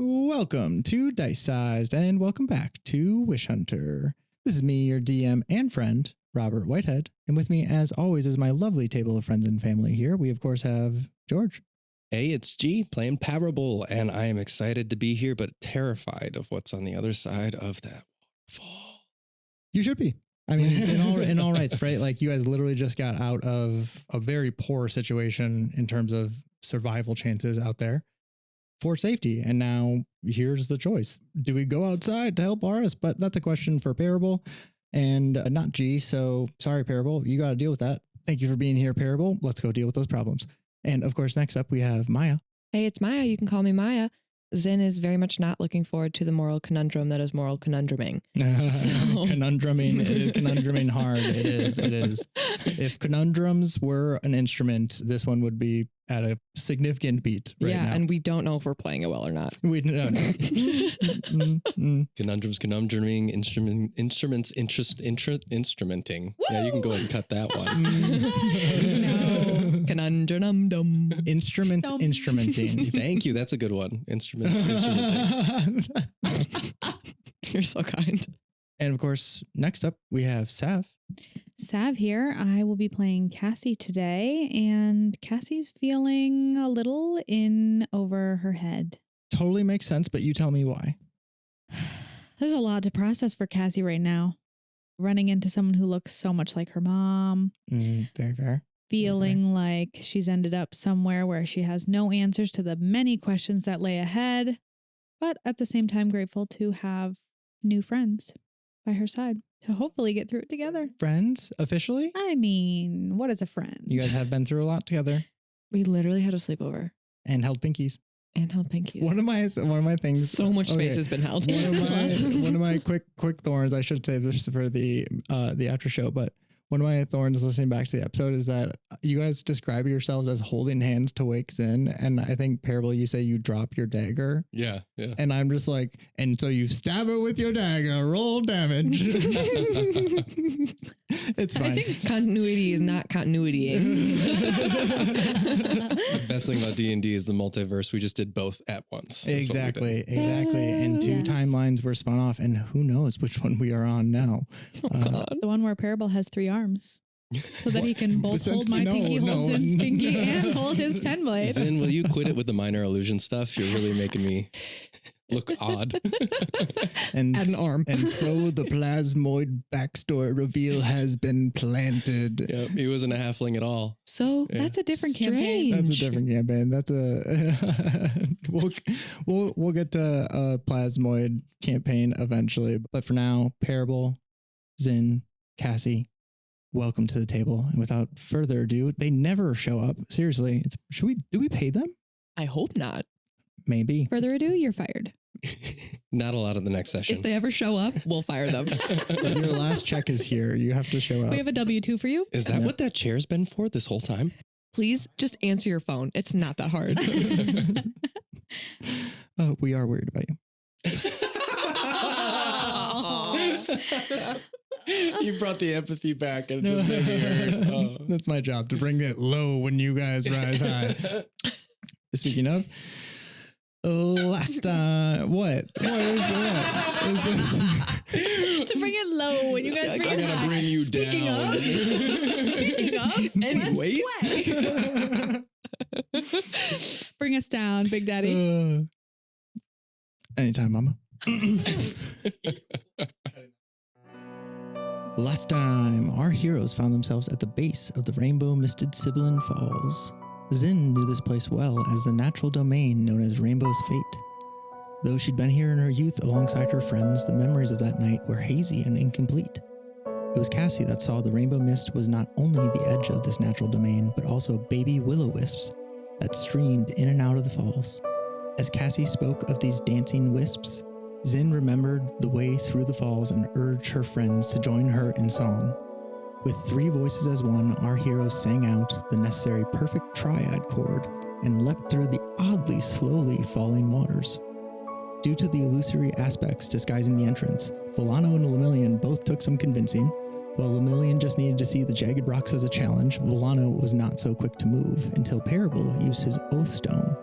Welcome to DiceSized and welcome back to Wish Hunter. This is me, your DM and friend, Robert Whitehead. And with me, as always, is my lovely table of friends and family here. We, of course, have George. Hey, it's G playing Parable, and I am excited to be here, but terrified of what's on the other side of that waterfall. You should be. I mean, in all rights, right? Like you guys literally just got out of a very poor situation in terms of survival chances out there for safety. And now here's the choice. Do we go outside to help Aris? But that's a question for Parable and not G. So sorry, Parable, you got to deal with that. Thank you for being here, Parable. Let's go deal with those problems. And of course, next up we have Maya. Hey, it's Maya. You can call me Maya. Zen is very much not looking forward to the moral conundrum that is moral conundruming. Conundruming, it is conundruming hard. It is. If conundrums were an instrument, this one would be at a significant beat right now. And we don't know if we're playing it well or not. We don't know. Conundrums, conundruming, instrumenting. Yeah, you can go ahead and cut that one. No. Conundrum. Instruments, instrumenting. Thank you. That's a good one. Instruments, instrumenting. You're so kind. And of course, next up we have Sav. Sav here. I will be playing Cassie today, and Cassie's feeling a little in over her head. Totally makes sense, but you tell me why. There's a lot to process for Cassie right now. Running into someone who looks so much like her mom. Very fair. Feeling like she's ended up somewhere where she has no answers to the many questions that lay ahead, but at the same time grateful to have new friends by her side to hopefully get through it together. Friends, officially? I mean, what is a friend? You guys have been through a lot together. We literally had a sleepover. And held pinkies. And held pinkies. One of my things. So much space has been held. One of my quick thorns, I should say this for the after show, but one of my thorns listening back to the episode is that you guys describe yourselves as holding hands to wake Zen. And I think, Parable, you say you drop your dagger. Yeah. And I'm just like, and so you stab it with your dagger, roll damage. It's fine. I think continuity is not continuity. The best thing about D&D is the multiverse. We just did both at once. Exactly. And two timelines were spun off, and who knows which one we are on now. God. The one where Parable has 3 arms. So that he can both hold my pinky, hold Zen's pinky, and hold his pen blade. Zen, will you quit it with the minor illusion stuff? You're really making me look odd. And add an arm. And so the plasmoid backstory reveal has been planted. Yep, he wasn't a halfling at all. So That's a different campaign. That's a different campaign. That's a we'll get to a plasmoid campaign eventually. But for now, Parable, Zen, Cassie, welcome to the table. And without further ado, they never show up. Seriously, do we pay them? I hope not. Maybe. Further ado, you're fired. Not a lot of the next session. If they ever show up, we'll fire them. Your last check is here. You have to show up. We have a W-2 for you. Is that what that chair's been for this whole time? Please just answer your phone. It's not that hard. We are worried about you. You brought the empathy back and it just made me hurt. Oh. That's my job, to bring it low when you guys rise high. Speaking of, last time, what is that? Is this? To bring it low when you guys bring I it gotta high. bring you Speaking down. Anyways. Bring us down, Big Daddy. Anytime, Mama. Last time, our heroes found themselves at the base of the rainbow-misted Sibyllin Falls. Zin knew this place well as the natural domain known as Rainbow's Fate. Though she'd been here in her youth alongside her friends, the memories of that night were hazy and incomplete. It was Cassie that saw the rainbow mist was not only the edge of this natural domain, but also baby will-o-wisps that streamed in and out of the falls. As Cassie spoke of these dancing wisps, Zin remembered the way through the falls and urged her friends to join her in song. With 3 voices as one, our heroes sang out the necessary perfect triad chord and leapt through the oddly slowly falling waters. Due to the illusory aspects disguising the entrance, Volano and Lemillion both took some convincing. While Lemillion just needed to see the jagged rocks as a challenge, Volano was not so quick to move until Parable used his Oath Stone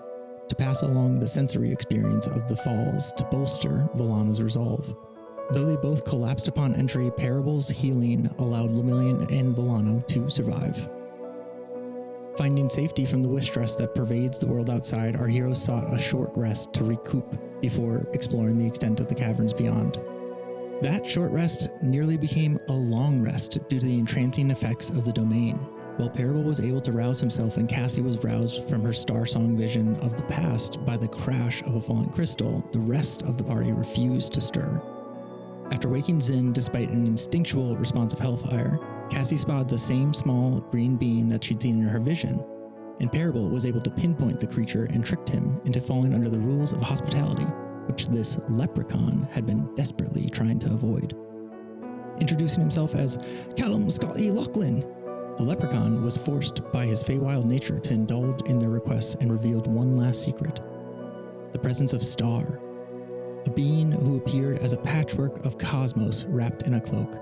to pass along the sensory experience of the falls to bolster Volana's resolve. Though they both collapsed upon entry, Parable's healing allowed Lemillion and Volano to survive. Finding safety from the wish stress that pervades the world outside, our heroes sought a short rest to recoup before exploring the extent of the caverns beyond. That short rest nearly became a long rest due to the entrancing effects of the domain. While Parable was able to rouse himself and Cassie was roused from her star song vision of the past by the crash of a falling crystal, the rest of the party refused to stir. After waking Zin despite an instinctual response of hellfire, Cassie spotted the same small green being that she'd seen in her vision, and Parable was able to pinpoint the creature and tricked him into falling under the rules of hospitality, which this leprechaun had been desperately trying to avoid. Introducing himself as Callum Scotty Lachlan, the leprechaun was forced by his Feywild nature to indulge in their requests and revealed one last secret: the presence of Star, a being who appeared as a patchwork of cosmos wrapped in a cloak.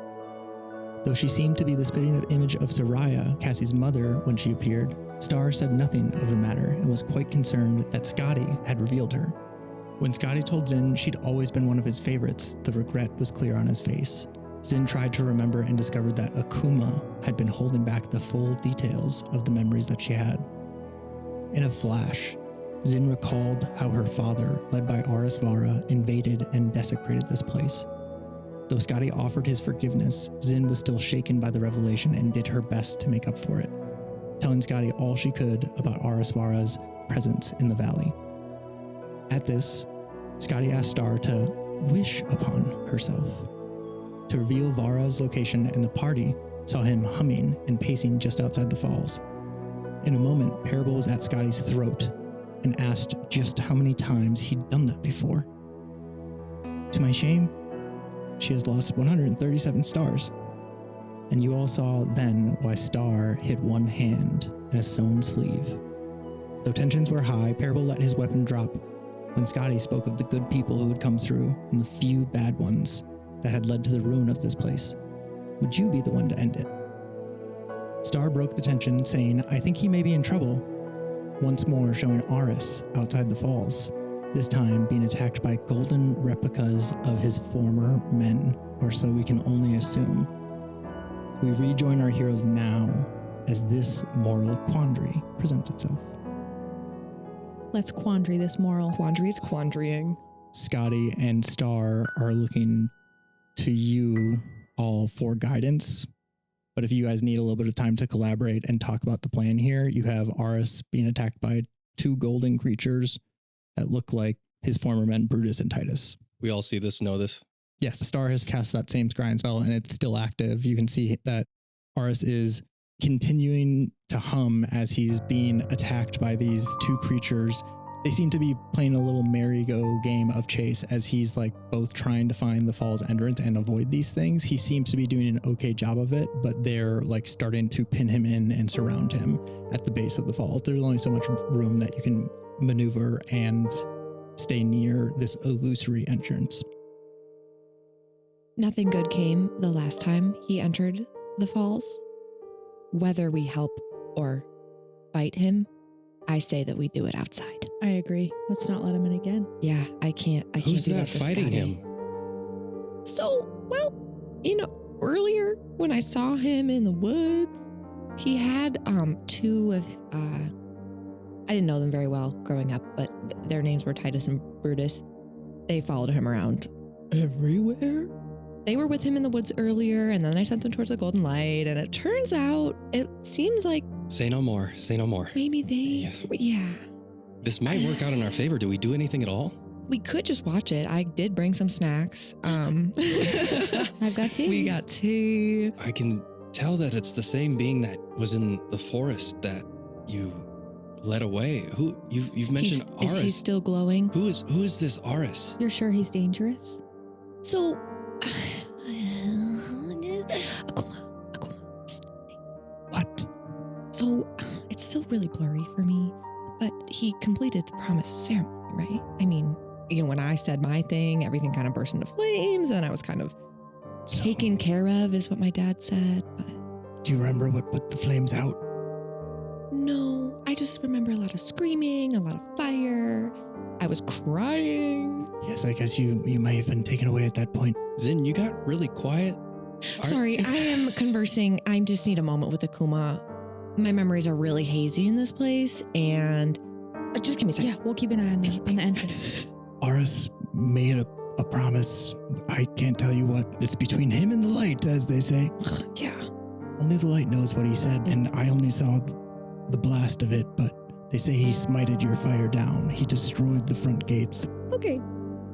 Though she seemed to be the spitting image of Soraya, Cassie's mother, when she appeared, Star said nothing of the matter and was quite concerned that Scotty had revealed her. When Scotty told Zin she'd always been one of his favorites, the regret was clear on his face. Zin tried to remember and discovered that Akuma had been holding back the full details of the memories that she had. In a flash, Zin recalled how her father, led by Arisvara, invaded and desecrated this place. Though Scotty offered his forgiveness, Zin was still shaken by the revelation and did her best to make up for it, telling Scotty all she could about Arisvara's presence in the valley. At this, Scotty asked Star to wish upon herself, to reveal Vara's location, and the party saw him humming and pacing just outside the falls. In a moment, Parable was at Scotty's throat and asked just how many times he'd done that before. To my shame, she has lost 137 stars, and you all saw then why Star hid one hand in a sewn sleeve. Though tensions were high, Parable let his weapon drop when Scotty spoke of the good people who had come through and the few bad ones that had led to the ruin of this place. Would you be the one to end it? Star broke the tension, saying, I think he may be in trouble, once more showing Aris outside the falls, this time being attacked by golden replicas of his former men, or so we can only assume. We rejoin our heroes now as this moral quandary presents itself. Let's quandary this moral. Quandary's quandarying. Scotty and Star are looking to you all for guidance. But if you guys need a little bit of time to collaborate and talk about the plan here, you have Aris being attacked by two golden creatures that look like his former men, Brutus and Titus. We all see this, know this. Yes, Star has cast that same scrying spell and it's still active. You can see that Aris is continuing to hum as he's being attacked by these two creatures. They seem to be playing a little merry-go game of chase as he's like both trying to find the fall's entrance and avoid these things. He seems to be doing an okay job of it, but they're like starting to pin him in and surround him at the base of the falls. There's only so much room that you can maneuver and stay near this illusory entrance. Nothing good came the last time he entered the falls. Whether we help or fight him, I say that we do it outside. I agree. Let's not let him in again. Yeah, I can't Who's do that that to fighting Scotty. him? So, well, earlier when I saw him in the woods, he had two of I didn't know them very well growing up, but their names were Titus and Brutus. They followed him around everywhere. They were with him in the woods earlier, and then I sent them towards the Golden Light, and it turns out, it seems like Say no more. Say no more. maybe they, yeah. This might work out in our favor. Do we do anything at all? We could just watch it. I did bring some snacks. I've got tea. We got tea. I can tell that it's the same being that was in the forest that you led away. Who you've mentioned Aris. Is he still glowing? Who is this Aris? You're sure he's dangerous? So, Akuma. What? So, it's still really blurry for me, but he completed the promised ceremony, right? I mean, when I said my thing, everything kind of burst into flames, and I was kind of taken care of, is what my dad said, but Do you remember what put the flames out? no, I just remember a lot of screaming, a lot of fire. I was crying. Yes, I guess you may have been taken away at that point. Zin, you got really quiet. Sorry, I am conversing. I just need a moment with Akuma. My memories are really hazy in this place, and just give me a second. Yeah, we'll keep an eye on the entrance. Aris made a promise. I can't tell you what. It's between him and the light, as they say. Yeah. Only the light knows what he said, and I only saw the blast of it, but they say he smited your fire down. He destroyed the front gates. Okay.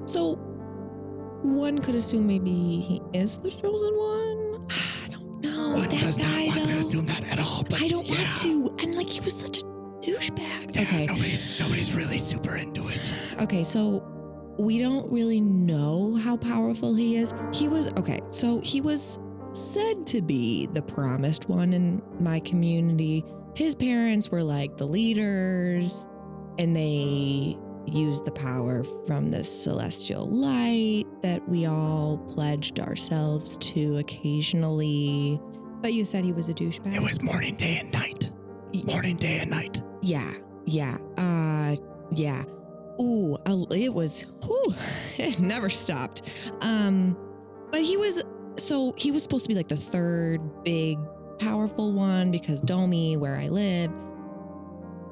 So, one could assume maybe he is the chosen one. I don't know. One that does guy, not want to though, assume that at all, but I don't yeah. want to. And like, he was such a douchebag. Yeah, Okay. nobody's really super into it. Okay, so we don't really know how powerful he is. He was said to be the promised one in my community. His parents were like the leaders, and they used the power from the celestial light that we all pledged ourselves to occasionally. But you said he was a douchebag. It was morning, day, and night. Morning, day, and night. Yeah. Ooh, it never stopped. But he was supposed to be like the third big powerful one, because Domi, where I lived,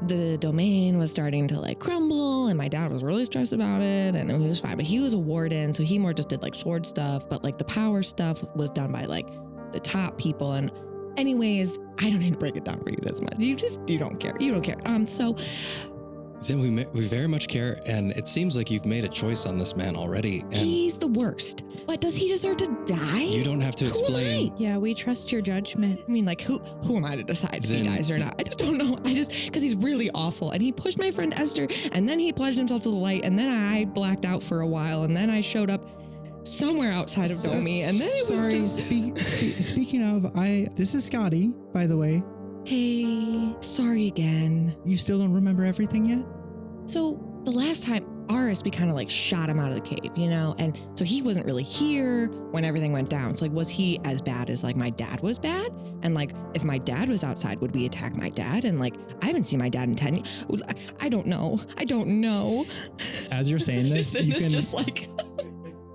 the domain was starting to like crumble, and my dad was really stressed about it, and he was fine. But he was a warden, so he more just did like sword stuff, but like the power stuff was done by like the top people. And anyways, I don't need to break it down for you this much. You don't care. You don't care. So Zin, we very much care, and it seems like you've made a choice on this man already. And he's the worst. But does he deserve to die? you don't have to explain. Yeah, we trust your judgment. I mean, like, who am I to decide if he Zin. dies or not? I just don't know. Because he's really awful. And he pushed my friend Esther, and then he pledged himself to the light, and then I blacked out for a while, and then I showed up somewhere outside of Domi, and then it was just... Speaking of, this is Scotty, by the way. Hey, sorry again. You still don't remember everything yet? So the last time, Aris, we kind of like shot him out of the cave, you know? And so he wasn't really here when everything went down. So like, was he as bad as like my dad was bad? And like, if my dad was outside, would we attack my dad? And like, I haven't seen my dad in 10 years. I don't know. As you're saying this, you it's can, just like...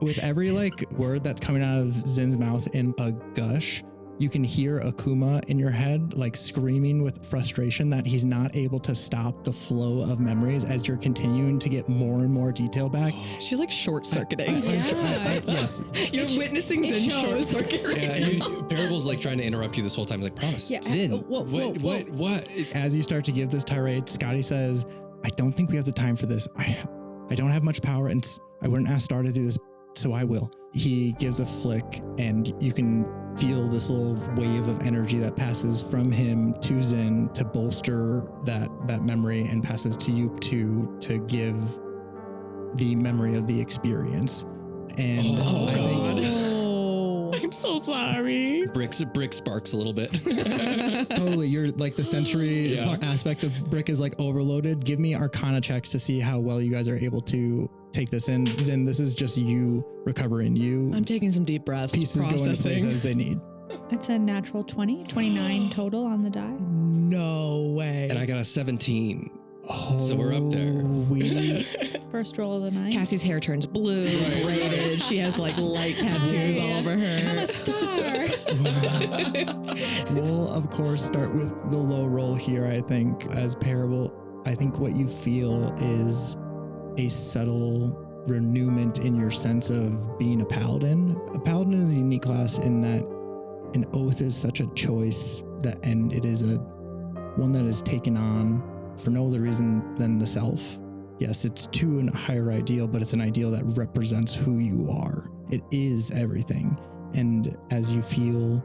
with every like word that's coming out of Zin's mouth in a gush, you can hear Akuma in your head, like screaming with frustration that he's not able to stop the flow of memories as you're continuing to get more and more detail back. She's like short-circuiting. Yes. You're witnessing Zen short-circuit right Yeah, now. Parable's like trying to interrupt you this whole time. He's like, promise. Yeah, Zin, whoa. what? As you start to give this tirade, Scotty says, I don't think we have the time for this. I don't have much power, and I wouldn't ask Star to do this, so I will. He gives a flick, and you can feel this little wave of energy that passes from him to Zin to bolster that memory, and passes to you to give the memory of the experience. And Oh, I think God. I'm so sorry. Brick sparks a little bit. totally, you're like the sensory Yeah. aspect of Brick is like overloaded. Give me Arcana checks to see how well you guys are able to take this in. Zin, this is just you recovering. I'm taking some deep breaths. Pieces go into place as they need. It's a natural 20, 29 total on the die. No way. And I got a 17. So we're up there. First roll of the night. Cassie's hair turns blue, braided. She has like light tattoos all over her. I'm a star. We'll of course start with the low roll here. I think as Parable, I think what you feel is a subtle renewment in your sense of being a paladin. A paladin is a unique class in that an oath is such a choice that, and it is one that is taken on for no other reason than the self. Yes, it's to a higher ideal, but it's an ideal that represents who you are. It is everything. And as you feel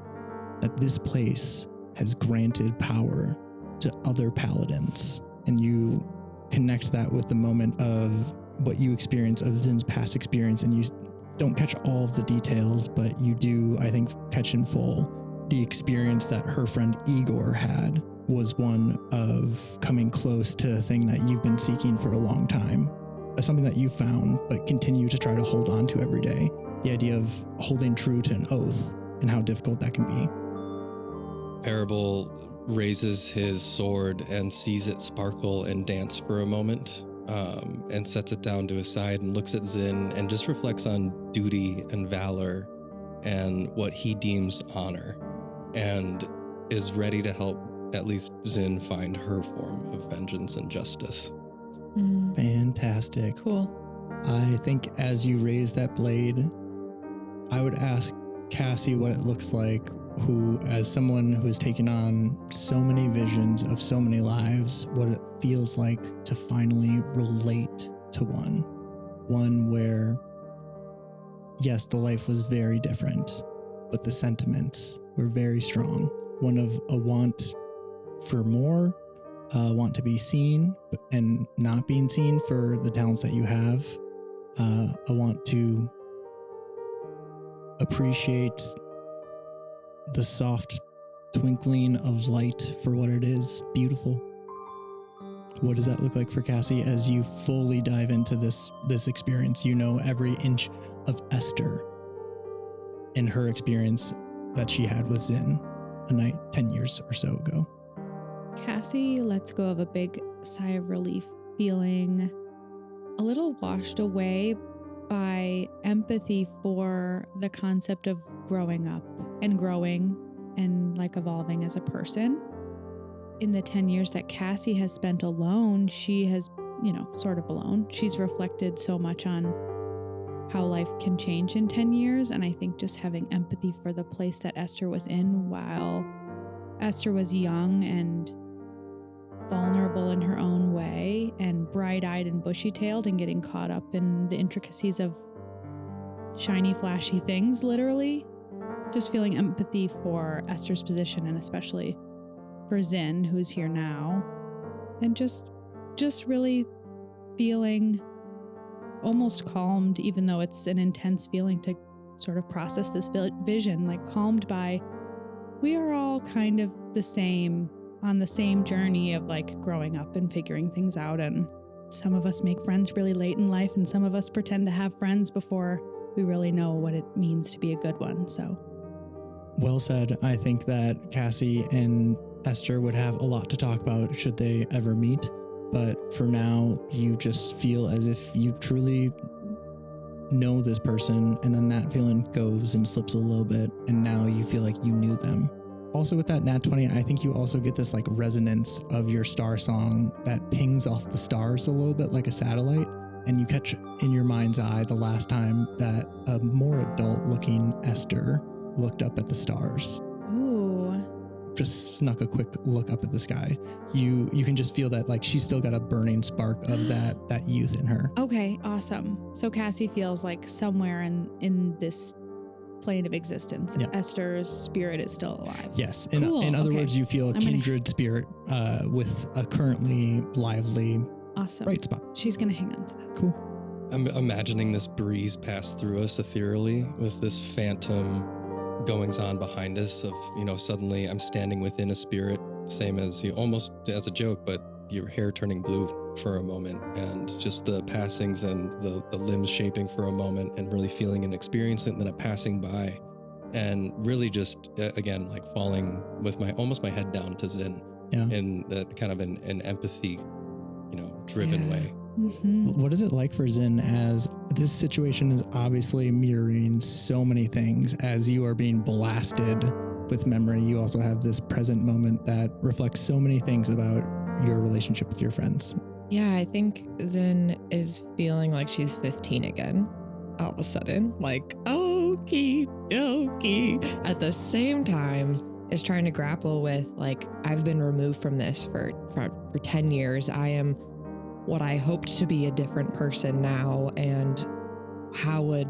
that this place has granted power to other paladins, and you connect that with the moment of what you experience of Zin's past experience, and you don't catch all of the details, but you do, I think, catch in full the experience that her friend Igor had was one of coming close to a thing that you've been seeking for a long time, something that you found but continue to try to hold on to every day. The idea of holding true to an oath and how difficult that can be. Parable raises his sword and sees it sparkle and dance for a moment, and sets it down to his side and looks at Zin and just reflects on duty and valor and what he deems honor, and is ready to help at least Zin find her form of vengeance and justice. Fantastic. Cool. I think as you raise that blade, I would ask Cassie what it looks like, who, as someone who has taken on so many visions of so many lives, what it feels like to finally relate to one where, yes, the life was very different, but the sentiments were very strong. One of a want for more, want to be seen and not being seen for the talents that you have. I want to appreciate the soft twinkling of light for what it is. Beautiful. What does that look like for Cassie as you fully dive into this experience? You know every inch of Esther and her experience that she had with Zin a night 10 years or so ago. Cassie lets go of a big sigh of relief, feeling a little washed away by empathy for the concept of growing up and growing and like evolving as a person. In the 10 years that Cassie has spent alone, she has, sort of alone. She's reflected so much on how life can change in 10 years. And I think just having empathy for the place that Esther was in while Esther was young and vulnerable in her own way and bright-eyed and bushy-tailed and getting caught up in the intricacies of shiny, flashy things, literally. Just feeling empathy for Esther's position and especially for Zin, who's here now. And just really feeling almost calmed, even though it's an intense feeling to sort of process this vision, like calmed by, we are all kind of the same, on the same journey of like growing up and figuring things out. And some of us make friends really late in life, and some of us pretend to have friends before we really know what it means to be a good one. So well said. I think that Cassie and Esther would have a lot to talk about should they ever meet. But for now, you just feel as if you truly know this person, and then that feeling goes and slips a little bit, and now you feel like you knew them. Also with that nat 20, I think you also get this like resonance of your star song that pings off the stars a little bit like a satellite, and you catch in your mind's eye the last time that a more adult looking Esther looked up at the stars. Ooh. Just snuck a quick look up at the sky. You can just feel that like she's still got a burning spark of that youth in her. Okay, awesome. So Cassie feels like somewhere in this plane of existence, yeah, Esther's spirit is still alive. Yes. Cool. In other words, you feel a kindred spirit with a currently lively, awesome, bright spot. She's going to hang on to that. Cool. I'm imagining this breeze pass through us ethereally with this phantom goings on behind us of, suddenly I'm standing within a spirit, same as you, almost as a joke, but your hair turning blue for a moment, and just the passings and the limbs shaping for a moment and really feeling and experiencing it, and then it passing by, and really just again like falling with my head down to Zin, in that kind of an empathy, driven way. Mm-hmm. What is it like for Zin, as this situation is obviously mirroring so many things? As you are being blasted with memory, you also have this present moment that reflects so many things about your relationship with your friends. Yeah, I think Zin is feeling like she's 15 again, all of a sudden. Like, okie dokie. At the same time, is trying to grapple with, like, I've been removed from this for 10 years. I am what I hoped to be, a different person now. And how would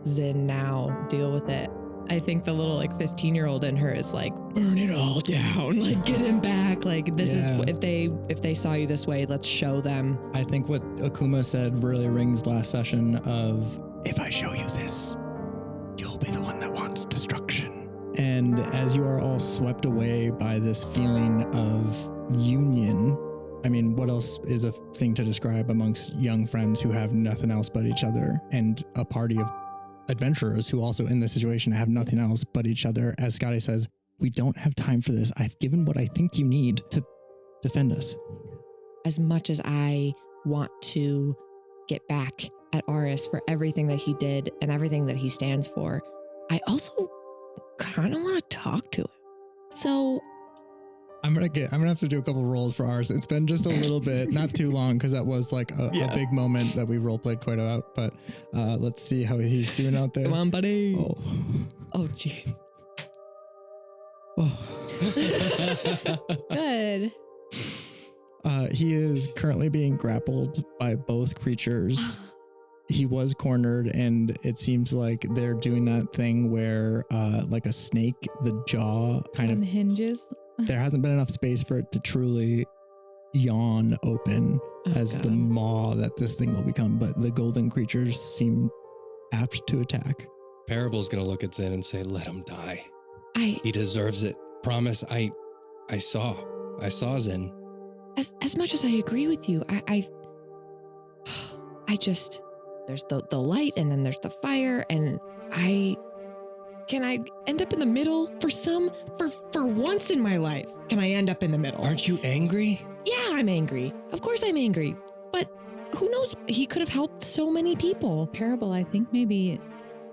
Zin now deal with it? I think the little 15-year-old in her is like, burn it all down, like get him back. Like this is, if they saw you this way, let's show them. I think what Akuma said really rings last session of, if I show you this, you'll be the one that wants destruction. And as you are all swept away by this feeling of union, I mean, what else is a thing to describe amongst young friends who have nothing else but each other, and a party of adventurers who also in this situation have nothing else but each other? As Scotty says, We don't have time for this. I've given what I think you need to defend us. As much as I want to get back at Aris for everything that he did and everything that he stands for, I also kind of want to talk to him. So I'm gonna have to do a couple rolls for ours. It's been just a little bit, not too long, because that was like a big moment that we role played quite a lot. But let's see how he's doing out there. come on, buddy. Oh, Jeez. Good. He is currently being grappled by both creatures. He was cornered, and it seems like they're doing that thing where, like a snake, the jaw kind of hinges. There hasn't been enough space for it to truly yawn open as the maw that this thing will become. But the golden creatures seem apt to attack. Parable's gonna look at Zin and say, "Let him die. I He deserves it. Promise." I saw Zin. as much as I agree with you, I just, there's the light and then there's the fire, and can I end up in the middle for once in my life? Can I end up in the middle? Aren't you angry? Yeah, I'm angry. Of course I'm angry. But who knows? He could have helped so many people. Parable, I think maybe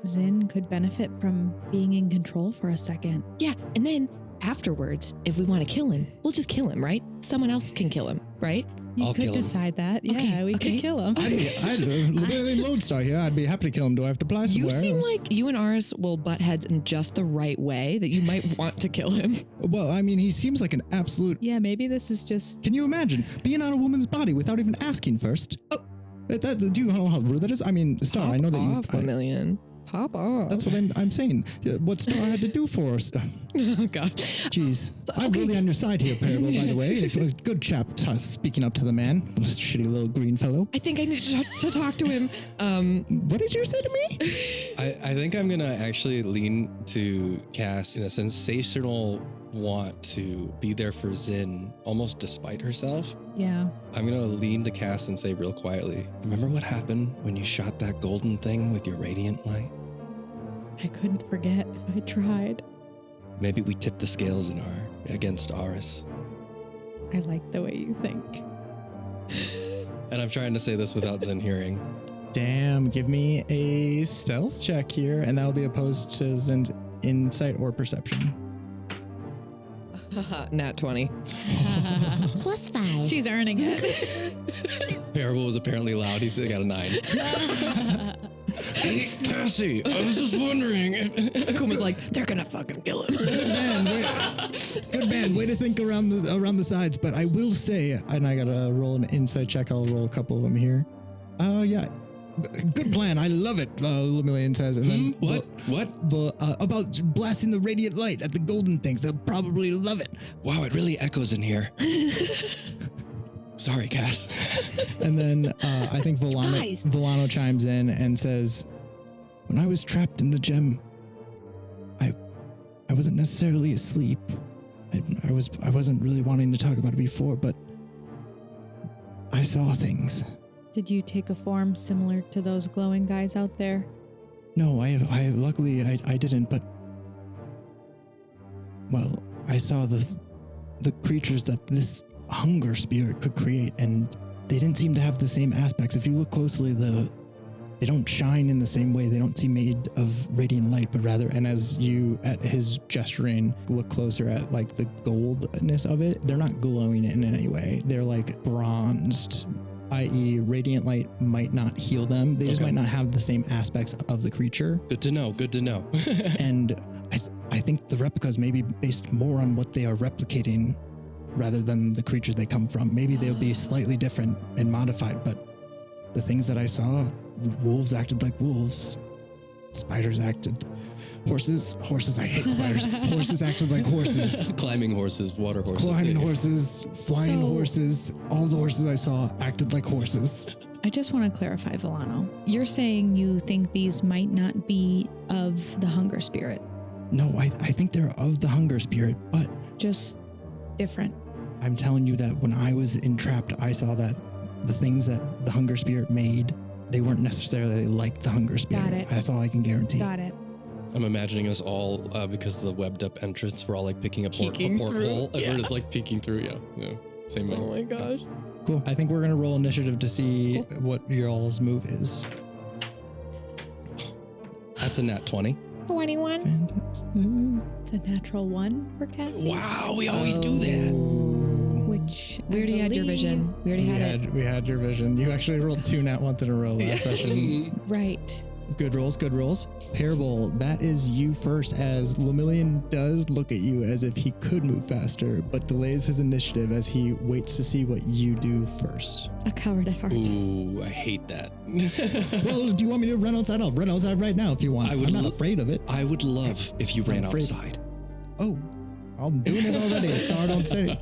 Zin could benefit from being in control for a second. Yeah, and then afterwards, if we want to kill him, we'll just kill him, right? Someone else can kill him, right? You I'll could kill him. decide that. Yeah, Okay, we okay. could kill him. I'd Lodestar here. I'd be happy to kill him. Do I have to apply somewhere? You seem like you and Aris will butt heads in just the right way that you might want to kill him. Well, I mean, he seems like an absolute... Yeah, maybe this is just... Can you imagine being on a woman's body without even asking first? Oh. Do you know how rude that is? I mean, Star, I know that you... Pop off, Million. Pop off. That's what I'm saying. What Star had to do for us. Oh, God. Jeez. I'm Okay. really on your side here, Parable, by the way. Good chap speaking up to the man. Shitty little green fellow. I think I need to talk to him. What did you say to me? I think I'm gonna actually lean to Cass in a sensational want to be there for Zin, almost despite herself. Yeah. I'm gonna lean to Cass and say real quietly, "Remember what happened when you shot that golden thing with your radiant light? I couldn't forget if I tried. Maybe we tipped the scales against Aris." I like the way you think. And I'm trying to say this without Zin hearing. Damn, give me a stealth check here, and that'll be opposed to Zin's insight or perception. Nat 20. +5. She's earning it. Parable was apparently loud. He's got a 9. Hey, Cassie, I was just wondering. Akuma's like, they're gonna fucking kill him. Good man, way to think around the sides. But I will say, and I gotta roll an insight check. I'll roll a couple of them here. Yeah. Good plan. I love it. Lemillion says, and then What? about blasting the radiant light at the golden things. They'll probably love it. Wow, it really echoes in here. Sorry, Cass. And then I think Guys. Volano chimes in and says, "When I was trapped in the gem, I wasn't necessarily asleep. I wasn't really wanting to talk about it before, but I saw things." Did you take a form similar to those glowing guys out there? No, I luckily I didn't, but well, I saw the creatures that this hunger spirit could create, and they didn't seem to have the same aspects. If you look closely, they don't shine in the same way. They don't seem made of radiant light, but rather, and as you, at his gesturing, look closer at like the goldness of it, they're not glowing in any way. They're like bronzed, i.e. radiant light might not heal them. They just Okay. might not have the same aspects of the creature. Good to know. And I think the replicas may be based more on what they are replicating rather than the creatures they come from. Maybe they'll be slightly different and modified, but the things that I saw, wolves acted like wolves. Spiders acted... Horses, I hate spiders. Horses acted like horses. Climbing horses, water horses. Climbing horses, flying horses, all the horses I saw acted like horses. I just want to clarify, Volano. You're saying you think these might not be of the hunger spirit, No, I think they're of the hunger spirit, but just different. I'm telling you that when I was entrapped, I saw that the things that the hunger spirit made, they weren't necessarily like the hunger spirit. Got it. That's all I can guarantee. Got it. I'm imagining us all, because of the webbed up entrance, we're all like picking a Peeking through, porthole, and yeah. we're just like peeking through. Yeah. Same way. Oh my gosh. Cool. I think we're going to roll initiative to see what y'all's move is. That's a nat 20. 21. Fantastic. It's a natural 1 for Cassie. Wow, we always do that. Which We already had your vision. We already had it. We had your vision. You actually rolled 2 nat 1s in a row last session. Right. Good rolls, good rolls. Parable, that is you first, as Lemillion does look at you as if he could move faster, but delays his initiative as he waits to see what you do first. A coward at heart. Ooh, I hate that. Well, do you want me to run outside? I'll run outside right now if you want. I'm not afraid of it. I would love if you ran afraid. outside. Oh, I'm doing it already. Star, don't say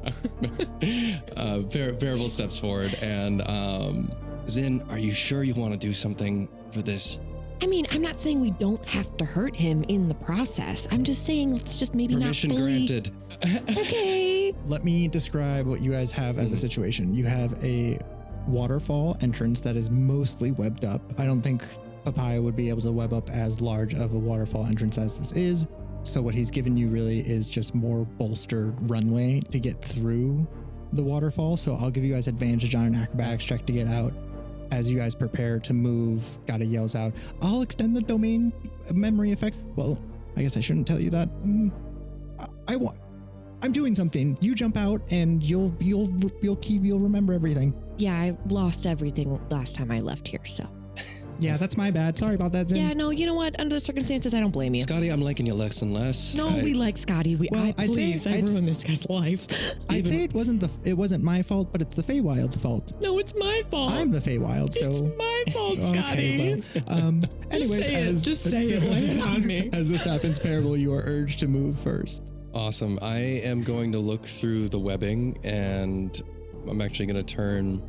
it. Parable steps forward and, Zin, are you sure you want to do something for this? I mean, I'm not saying we don't have to hurt him in the process. I'm just saying let's just maybe Permission not fully. granted. Okay. Let me describe what you guys have as a situation. You have a waterfall entrance that is mostly webbed up. I don't think Papaya would be able to web up as large of a waterfall entrance as this is. So what he's given you really is just more bolstered runway to get through the waterfall. So I'll give you guys advantage on an acrobatics check to get out. As you guys prepare to move, Gata yells out, "I'll extend the domain memory effect." Well, I guess I shouldn't tell you that. I'm doing something. You jump out and you'll remember everything. Yeah, I lost everything last time I left here, so. Yeah, that's my bad. Sorry about that, Zin. Yeah, no, you know what? Under the circumstances, I don't blame you. Scotty, I'm liking you less and less. No, we like Scotty. I'd ruined this guy's life. I'd say it wasn't my fault, but it's the Feywild's fault. No, it's my fault. I'm the Feywild, so It's my fault, Scotty. Okay, well, anyways, Just say it. Lay it on me. As this happens, Parable, you are urged to move first. Awesome. I am going to look through the webbing and I'm actually going to turn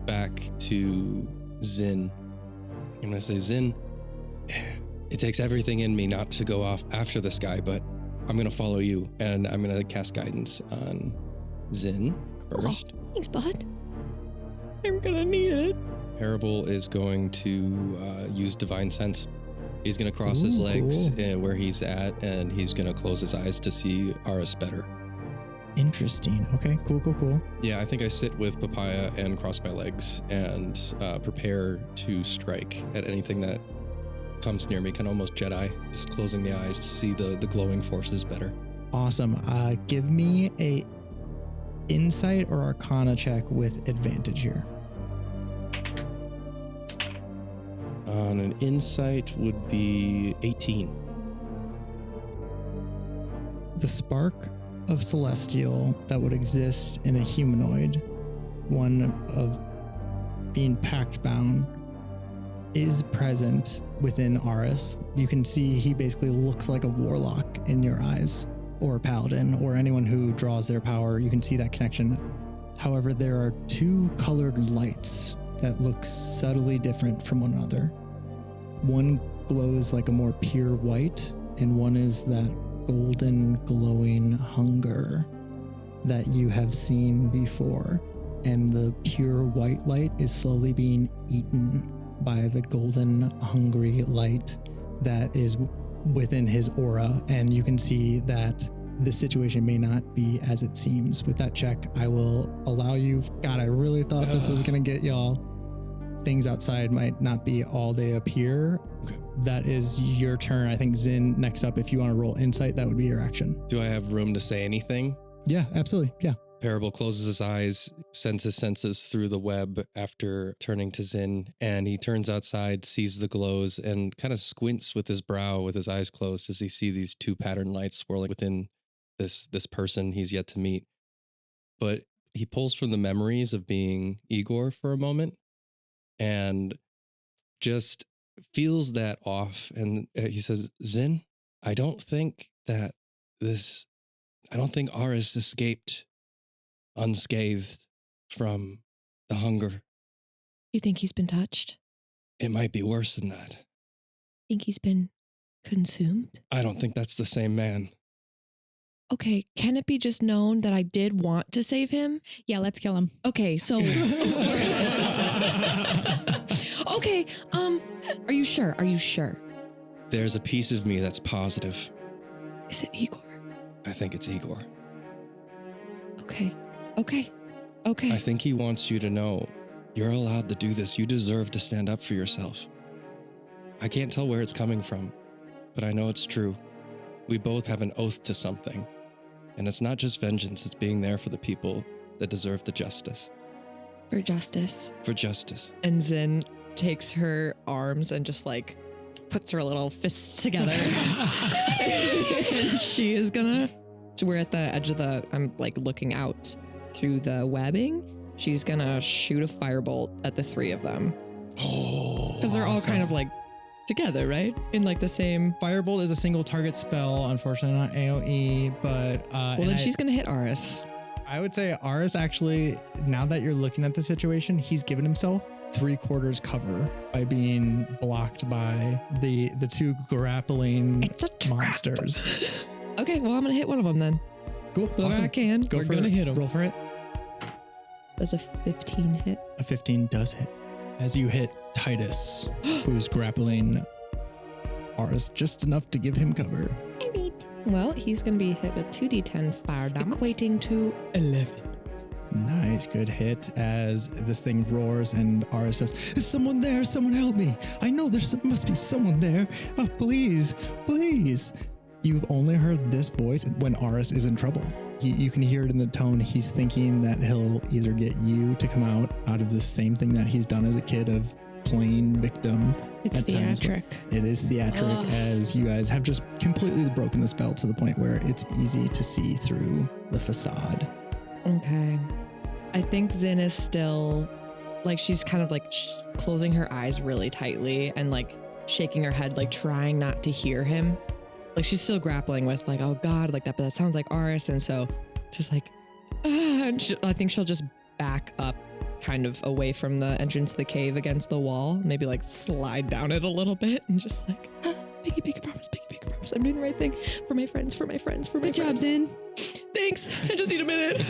back to Zin. I'm going to say, Zin, it takes everything in me not to go off after this guy, but I'm going to follow you and I'm going to cast guidance on Zin first. Oh, thanks, bud. I'm going to need it. Parable is going to use Divine Sense. He's going to cross his legs where he's at, and he's going to close his eyes to see Aris better. Interesting. Okay, cool. Yeah, I think I sit with Papaya and cross my legs and prepare to strike at anything that comes near me, kind of almost Jedi, just closing the eyes to see the glowing forces better. Awesome. Give me a insight or arcana check with advantage here. On an insight would be 18. The spark of celestial that would exist in a humanoid, one of being pact bound, is present within Aris. You can see he basically looks like a warlock in your eyes, or a paladin, or anyone who draws their power. You can see that connection. However, there are 2 colored lights that look subtly different from one another. One glows like a more pure white, and one is that golden glowing hunger that you have seen before. And the pure white light is slowly being eaten by the golden hungry light that is within his aura. And you can see that the situation may not be as it seems. With that check, I will allow you. God, I really thought this was going to get y'all. Things outside might not be all they appear. Okay. That is your turn. I think Zin, next up, if you want to roll insight, that would be your action. Do I have room to say anything? Yeah, absolutely. Yeah. Parable closes his eyes, sends his senses through the web after turning to Zin, and he turns outside, sees the glows, and kind of squints with his brow, with his eyes closed, as he sees these 2 pattern lights swirling within this person he's yet to meet. But he pulls from the memories of being Igor for a moment and just feels that off. And he says, Zin, I don't think Aris escaped unscathed from the hunger. You think he's been touched? It might be worse than that. Think he's been consumed? I don't think that's the same man. Okay, can it be just known that I did want to save him? Yeah, let's kill him. Okay, so... Okay, are you sure? there's a piece of me that's positive. Is it Igor? I think it's Igor. Okay. I think he wants you to know you're allowed to do this. You deserve to stand up for yourself. I can't tell where it's coming from, but I know it's true. We both have an oath to something. And it's not just vengeance, it's being there for the people that deserve the justice. For justice. For justice. And Zin takes her arms and just like puts her little fists together. And she is gonna, we're at the edge of I'm like looking out through the webbing. She's gonna shoot a firebolt at the three of them. Oh, because they're all kind of like together, right? In like the same. Firebolt is a single target spell, unfortunately not AoE, but Well, then she's gonna hit Aris. I would say Aris actually, now that you're looking at the situation, he's given himself 3/4 cover by being blocked by the two grappling monsters. Okay, well I'm gonna hit one of them then. Cool. Whoever Awesome. I can. Go We're for gonna it. hit him. Roll for it. Does a 15 hit? A 15 does hit. As you hit Titus, who's grappling Aris just enough to give him cover. Well, he's gonna be hit with 2d10 fire damage, equating to 11. Nice, good hit as this thing roars and Aris says, "Is someone there? Someone help me. I know there must be someone there. Oh, please, please." You've only heard this voice when Aris is in trouble. You can hear it in the tone. He's thinking that he'll either get you to come out of the same thing that he's done as a kid of playing victim. It's at times. theatric. It is theatric as you guys have just completely broken the spell to the point where it's easy to see through the facade. Okay. I think Zin is still, like, she's kind of like closing her eyes really tightly and like shaking her head, like trying not to hear him. Like she's still grappling with like, oh God, like that, but that sounds like Aris. And so just like, and I think she'll just back up kind of away from the entrance of the cave against the wall, maybe like slide down it a little bit and just like, Pinky promise, I'm doing the right thing for my friends, for my friends. Good job, Zin. Thanks. I just need a minute.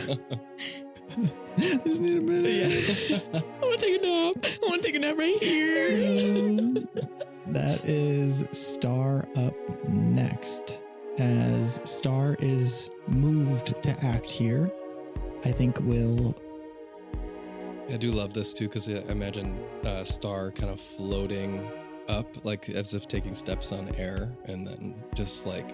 I just need a minute. Yeah. I want to take a nap. I want to take a nap right here. That is Star up next. As Star is moved to act here, I think we'll... I do love this too, because I imagine Star kind of floating up, like as if taking steps on air, and then just like,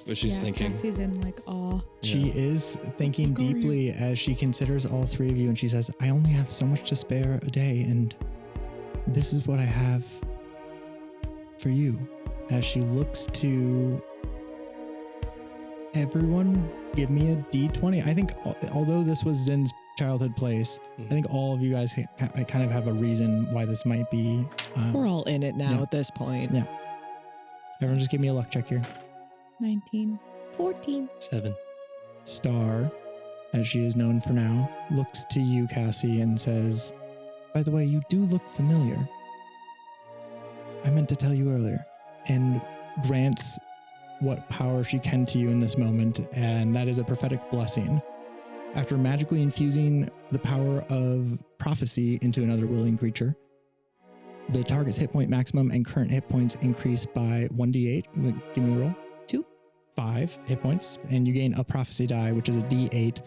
but she's thinking. Cassie's in like awe. She is thinking deeply as she considers all three of you, and she says, I only have so much to spare a day, and this is what I have for you. As she looks to everyone, give me a D20. I think although this was Zin's childhood place, I think all of you guys kind of have a reason why this might be. We're all in it now at this point. Yeah. Everyone just give me a luck check here. 19. 14. 7. Star, as she is known for now, looks to you, Cassie, and says, by the way, you do look familiar. I meant to tell you earlier. And grants what power she can to you in this moment, and that is a prophetic blessing. After magically infusing the power of prophecy into another willing creature, the target's hit point maximum and current hit points increase by 1d8. Give me a roll. 2. 5 hit points, and you gain a prophecy die, which is a d8.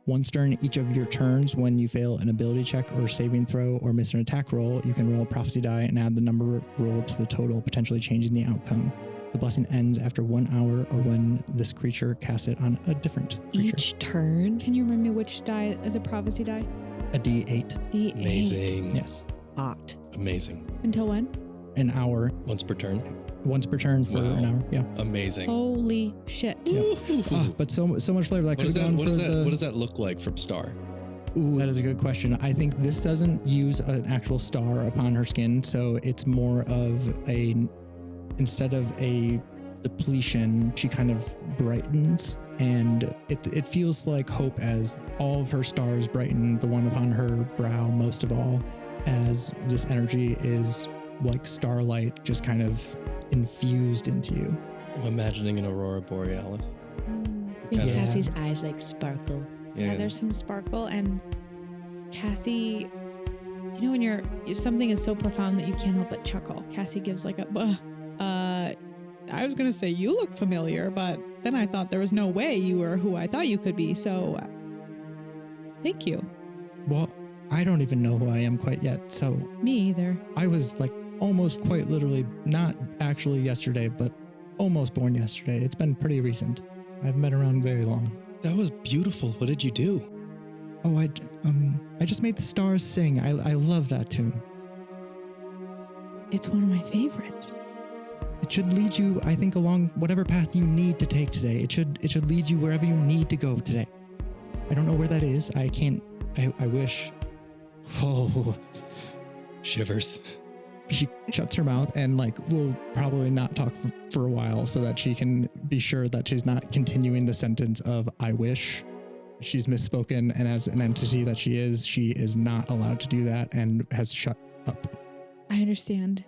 Once during each of your turns, when you fail an ability check or saving throw or miss an attack roll, you can roll a prophecy die and add the number rolled to the total, potentially changing the outcome. The blessing ends after 1 hour or when this creature casts it on a different creature. Each turn? Can you remind me which die is a prophecy die? A d8. D8. Amazing. Yes. Hot. Amazing. Until when? An hour. Once per turn. Once per turn for an hour. Yeah. Amazing. Holy shit. But so much flavor. That What, could have gone for the... what does that look like from Star? Ooh, that is a good question. I think this doesn't use an actual star upon her skin, so it's more of instead of a depletion, she kind of brightens, and it feels like hope as all of her stars brighten, the one upon her brow most of all, as this energy is like starlight just kind of infused into you. I'm imagining an aurora borealis. Mm. And Yeah. Cassie's eyes like sparkle. Yeah, there's some sparkle, and Cassie, you know when something is so profound that you can't help but chuckle. Cassie gives like a I was going to say you look familiar, but then I thought there was no way you were who I thought you could be. So thank you. Well, I don't even know who I am quite yet. So Me either. I was like almost quite literally, not actually yesterday, but almost born yesterday. It's been pretty recent. I've been around very long. That was beautiful. What did you do? Oh, I just made the stars sing. I love that tune. It's one of my favorites. It should lead you, I think, along whatever path you need to take today. It should lead you wherever you need to go today. I don't know where that is. I wish. Oh, Shivers. she shuts her mouth and like will probably not talk for a while so that she can be sure that she's not continuing the sentence of I wish. She's misspoken, and as an entity that she is not allowed to do that and has shut up. I understand.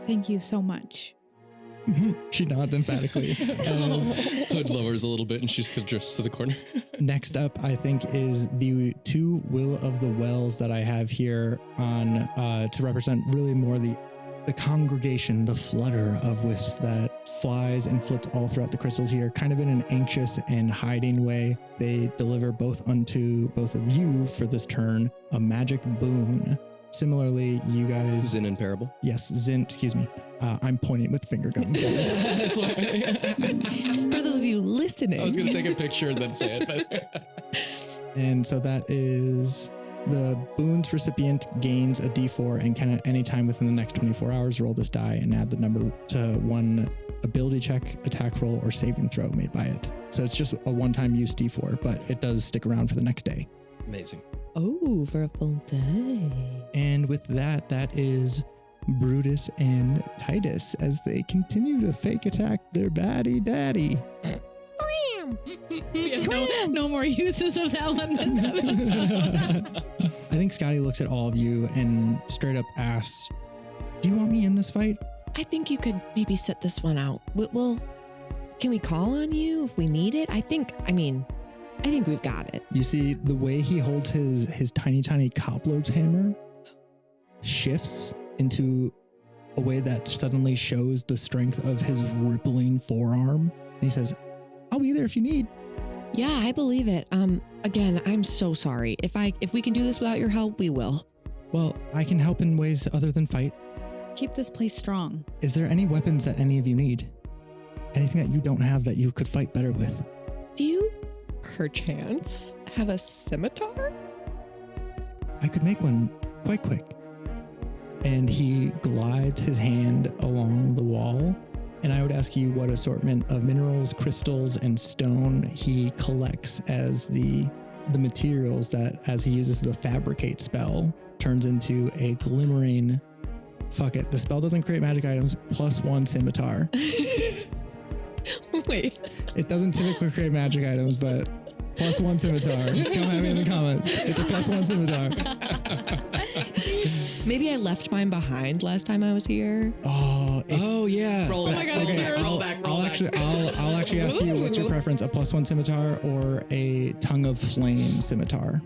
Thank you so much. She nods emphatically. As Hood lowers a little bit and she just drifts to the corner. next up, I think, is the two Will of the Wells that I have here on to represent really more the congregation, the flutter of wisps that flies and flits all throughout the crystals here, kind of in an anxious and hiding way. They deliver both unto both of you for this turn a magic boon. Similarly, you guys... Zin and Parable. Yes, Zin, excuse me. I'm pointing with finger guns, guys. That's why. For those of you listening. I was going to take a picture and then say it. But And so that is the boon's recipient gains a d4 and can at any time within the next 24 hours roll this die and add the number to one ability check, attack roll, or saving throw made by it. So it's just a one-time use d4, but it does stick around for the next day. amazing. Oh, for a full day. And with that, that is Brutus and Titus as they continue to fake attack their baddie daddy. We have no more uses of that one this episode. I think Scotty looks at all of you and straight up asks, do you want me in this fight? I think you could maybe sit this one out. Well, can we call on you if we need it? I think we've got it. You see the way he holds his tiny cobbler's hammer shifts into a way that suddenly shows the strength of his rippling forearm. And he says, I'll be there if you need. Yeah, I believe it. Again, I'm so sorry. If we can do this without your help, we will. Well, I can help in ways other than fight. Keep this place strong. Is there any weapons that any of you need? Anything that you don't have that you could fight better with? Do you, perchance, have a scimitar? I could make one quite quick. And he glides his hand along the wall. And I would ask you what assortment of minerals, crystals, and stone he collects as the materials that, as he uses the fabricate spell, turns into a glimmering, fuck it, the spell doesn't create magic items, +1 scimitar. Wait. It doesn't typically create magic items, but +1 scimitar. Come at me in the comments. It's a +1 scimitar. Maybe I left mine behind last time I was here. Oh, Yeah. Roll back. my God, it's yours. Roll back. I'll actually ask you, what's your preference, a +1 scimitar or a tongue of flame scimitar?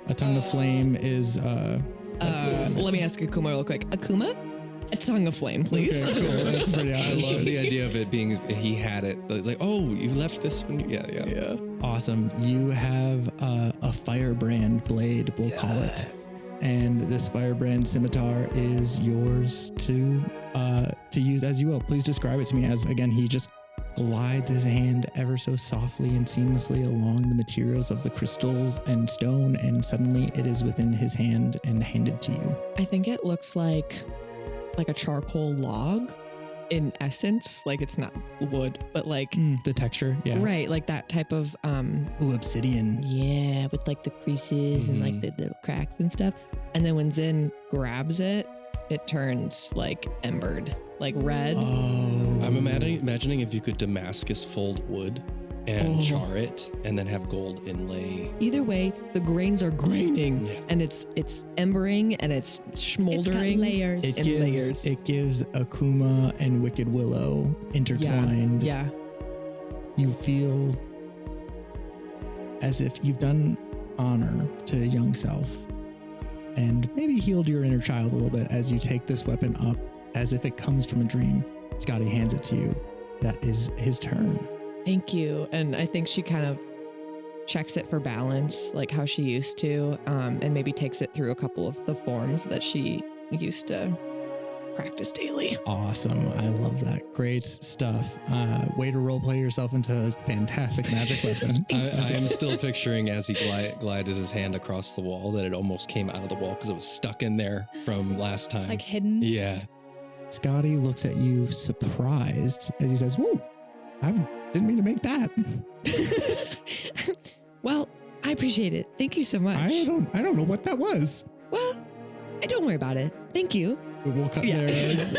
A tongue of flame is Let me ask Akuma real quick. Akuma? A tongue of flame, please. Okay, cool. That's pretty I love the idea of it being he had it. It's like, oh, you left this one. Yeah. awesome. You have a firebrand blade, we'll call it. And this firebrand scimitar is yours to use as you will. Please describe it to me as, again, he just glides his hand ever so softly and seamlessly along the materials of the crystal and stone, and suddenly it is within his hand and handed to you. I think it looks like a charcoal log in essence. Like it's not wood, but like The texture, yeah. right, like that type of Ooh, obsidian. yeah, with like the creases and like the little cracks and stuff. And then when Zin grabs it, it turns like embered, like red. Oh. I'm imagining if you could Damascus fold wood and char it and then have gold inlay. Either way, the grains are graining Yeah. and it's embering and it's smoldering. layers. It and gives, layers. It gives Akuma and Wicked Willow intertwined. Yeah. You feel as if you've done honor to young self and maybe healed your inner child a little bit as you take this weapon up as if it comes from a dream. Scotty hands it to you. That is his turn. Thank you. And I think she kind of checks it for balance, like how she used to, and maybe takes it through a couple of the forms that she used to practice daily. Awesome. I love that. Great stuff. Way to roleplay yourself into a fantastic magic weapon. I am still picturing as he glided his hand across the wall that it almost came out of the wall because it was stuck in there from last time. Like hidden. Yeah. Scotty looks at you surprised as he says, whoa, I didn't mean to make that. Well, I appreciate it. Thank you so much. I don't know what that was. Well, don't worry about it. Thank you. We'll cut there as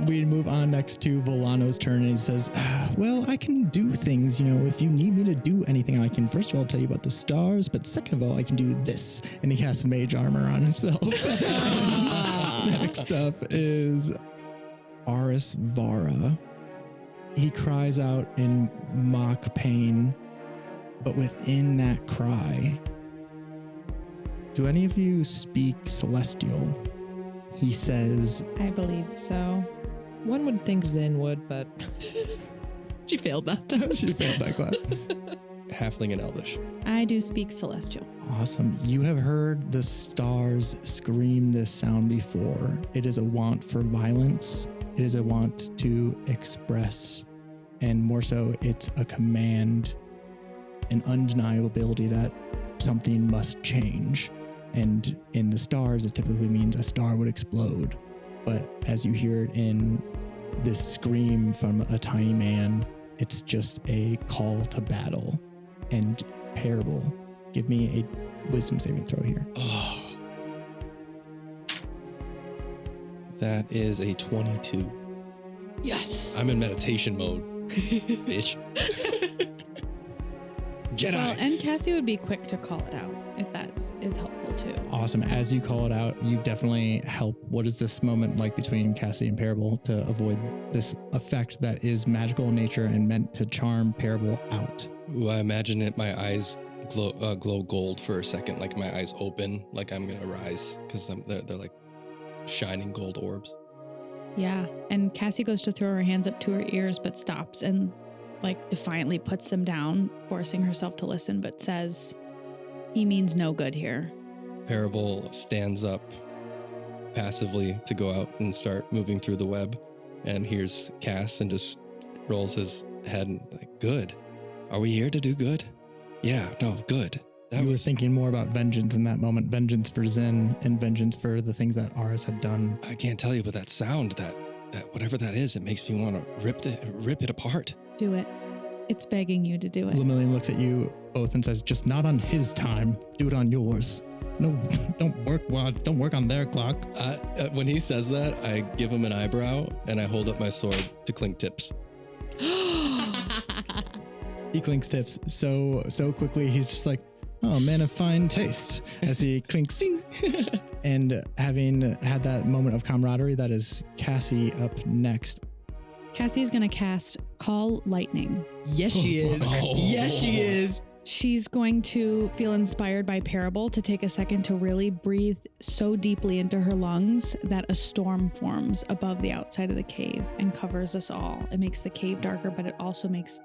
we move on next to Volano's turn, and he says, well, I can do things, if you need me to do anything, I can first of all tell you about the stars, but second of all, I can do this. And he casts mage armor on himself. Next up is Aris Vara. He cries out in mock pain, but within that cry, do any of you speak Celestial? He says, I believe so. One would think Zen would, but she failed that time. She failed that class. Halfling and Elvish. I do speak Celestial. Awesome. You have heard the stars scream this sound before. It is a want for violence. It is a want to express. And more so, it's a command, an undeniable ability that something must change. And in the stars, it typically means a star would explode. But as you hear it in this scream from a tiny man, it's just a call to battle. And Parable, give me a wisdom saving throw here. Oh. That is a 22. Yes. I'm in meditation mode, bitch. Jedi. Well, and Cassie would be quick to call it out if that is helpful too. Awesome. As you call it out, you definitely help. What is this moment like between Cassie and Parable to avoid this effect that is magical in nature and meant to charm Parable out? Ooh, I imagine it. My eyes glow gold for a second, like my eyes open, like I'm gonna rise because they're like shining gold orbs. Yeah. And Cassie goes to throw her hands up to her ears, but stops and defiantly puts them down, forcing herself to listen, but says, he means no good here. Parable stands up passively to go out and start moving through the web and hears Cass and just rolls his head and like, good. Are we here to do good? Yeah, no, good. You were thinking more about vengeance in that moment, vengeance for Zen and vengeance for the things that Aris had done. I can't tell you, but that sound, that whatever that is, it makes me want to rip it apart. Do it. It's begging you to do it. Lemillion looks at you both and says, just not on his time. Do it on yours. No, don't work on their clock. When he says that, I give him an eyebrow and I hold up my sword to clink tips. He clinks tips so quickly, he's just like, oh, man of fine taste, as he clinks. And having had that moment of camaraderie, that is Cassie up next. Cassie's going to cast Call Lightning. Yes, she is. Oh. Yes, she is. She's going to feel inspired by Parable to take a second to really breathe so deeply into her lungs that a storm forms above the outside of the cave and covers us all. It makes the cave darker, but it also makes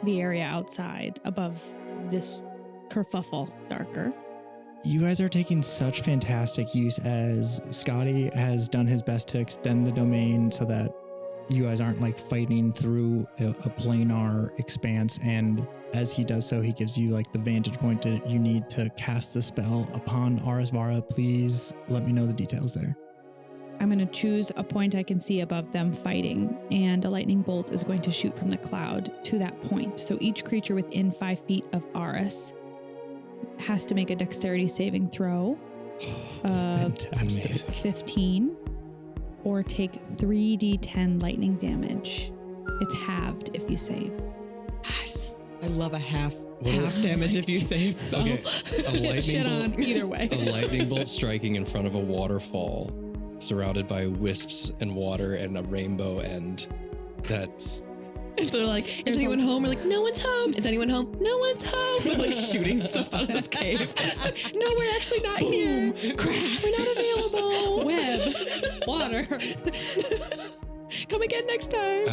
the area outside above this kerfuffle darker. You guys are taking such fantastic use as Scotty has done his best to extend the domain so that you guys aren't fighting through a planar expanse, and as he does so, he gives you the vantage point that you need to cast the spell upon Aris Vara. Please let me know the details there. I'm going to choose a point I can see above them fighting, and a lightning bolt is going to shoot from the cloud to that point. So each creature within 5 feet of Aris has to make a dexterity saving throw of Fantastic. 15 or take 3d10 lightning damage. It's halved if you save. Yes. I love a half What- damage if you save. Okay, a lightning Shit bolt. on either way. A lightning bolt striking in front of a waterfall, surrounded by wisps and water and a rainbow end. That's They're like, is anyone home? We're like, no one's home. Is anyone home? No one's home. We're like shooting stuff out of this cave. No, we're actually not here. Crap. We're not available. Web. Water. Come again next time.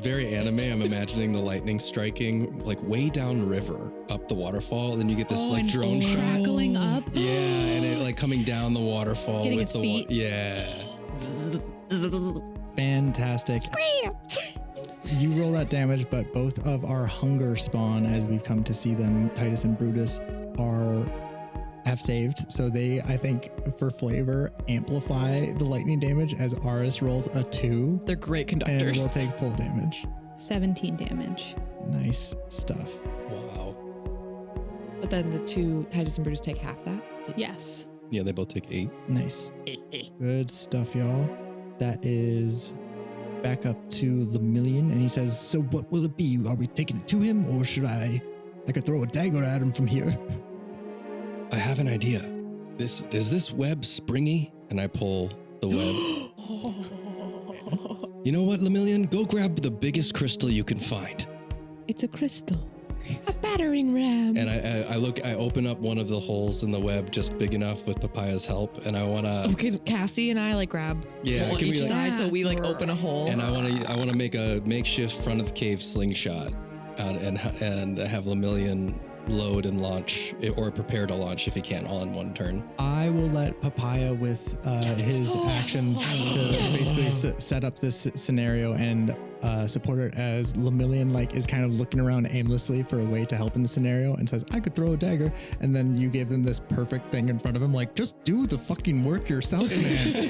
Very anime. I'm imagining the lightning striking like way down river up the waterfall. Then you get this like drone shot. crackling up. Yeah, and it like coming down the waterfall Getting with its feet. Yeah. Fantastic. You roll that damage, but both of our hunger spawn, as we've come to see them, Titus and Brutus, have saved. So they, I think, for flavor, amplify the lightning damage as Aris rolls a 2. They're great And conductors. we'll take full damage. 17 damage. Nice stuff. Wow. But then the two Titus and Brutus take half that. Yes. Yeah, they both take 8. Nice. Good stuff, y'all. That is back up to Lemillion, and he says, so what will it be? Are we taking it to him, or should I could throw a dagger at him from here? I have an idea. Is this web springy? And I pull the web. You know what, Lemillion? Go grab the biggest crystal you can find. It's a crystal. A battering ram. And I open up one of the holes in the web just big enough with Papaya's help, and I wanna. Okay, Cassie and I like grab Yeah, hole on can we, each like- side, so we like open a hole. And I wanna make a makeshift front of the cave slingshot, and have Lemillion load and launch, or prepare to launch if he can, all in one turn. I will let Papaya with his actions to basically set up this scenario and support it as Lemillion is kind of looking around aimlessly for a way to help in the scenario and says, I could throw a dagger. And then you give him this perfect thing in front of him, like, just do the fucking work yourself, man.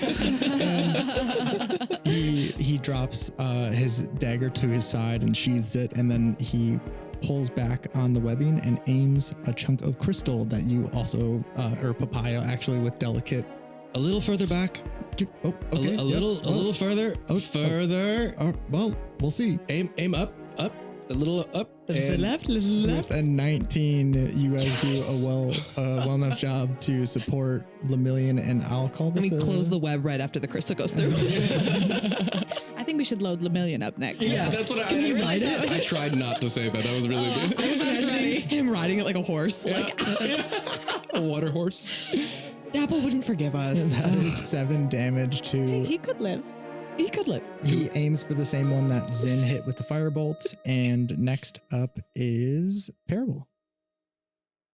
And he drops his dagger to his side and sheathes it, and then he pulls back on the webbing and aims a chunk of crystal that you also, or Papaya actually with delicate. A little further back. Oh, okay. A little further. Further. Well, we'll see. Aim up, a little up. Little left, little left. With a 19, you guys do a well enough job to support Lemillion, and I'll call this. Let me close the web right after the crystal goes through. I think we should load Lemillion up next. Yeah, that's what Can you ride it? I tried not to say that. That was really good. I was imagining him riding it like a horse. Like A water horse. Dapple wouldn't forgive us. That is 7 damage to. He could live. He could live. He aims for the same one that Zin hit with the firebolt, and next up is Parable.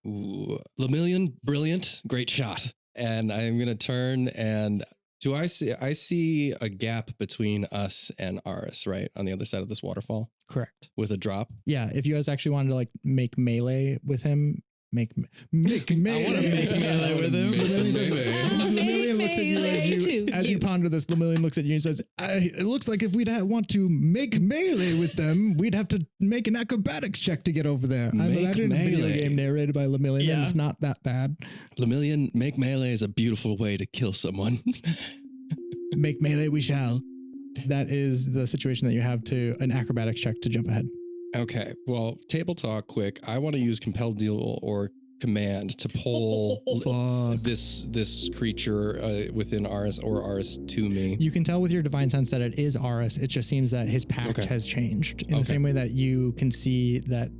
Ooh, Lemillion, brilliant, great shot. And I'm gonna turn and I see a gap between us and Aris, right? On the other side of this waterfall Correct. with a drop. Yeah, if you guys actually wanted to make melee with him, make melee. I wanna make melee with him. Make some melee. Lemillion looks at you as you ponder this. Lemillion looks at you and says, "It looks like if we'd want to make melee with them, we'd have to make an acrobatics check to get over there." I'm Make imagining a video melee. game narrated by Lemillion, Yeah. and it's not that bad. Lemillion, make melee is a beautiful way to kill someone. Make melee we shall. That is the situation that you have to an acrobatics check to jump ahead. Okay, well, table talk quick. I want to use compelled deal or command to pull this creature within Aris or Aris to me. You can tell with your divine sense that it is Aris. It just seems that his pact Okay. has changed in the Okay. same way that you can see that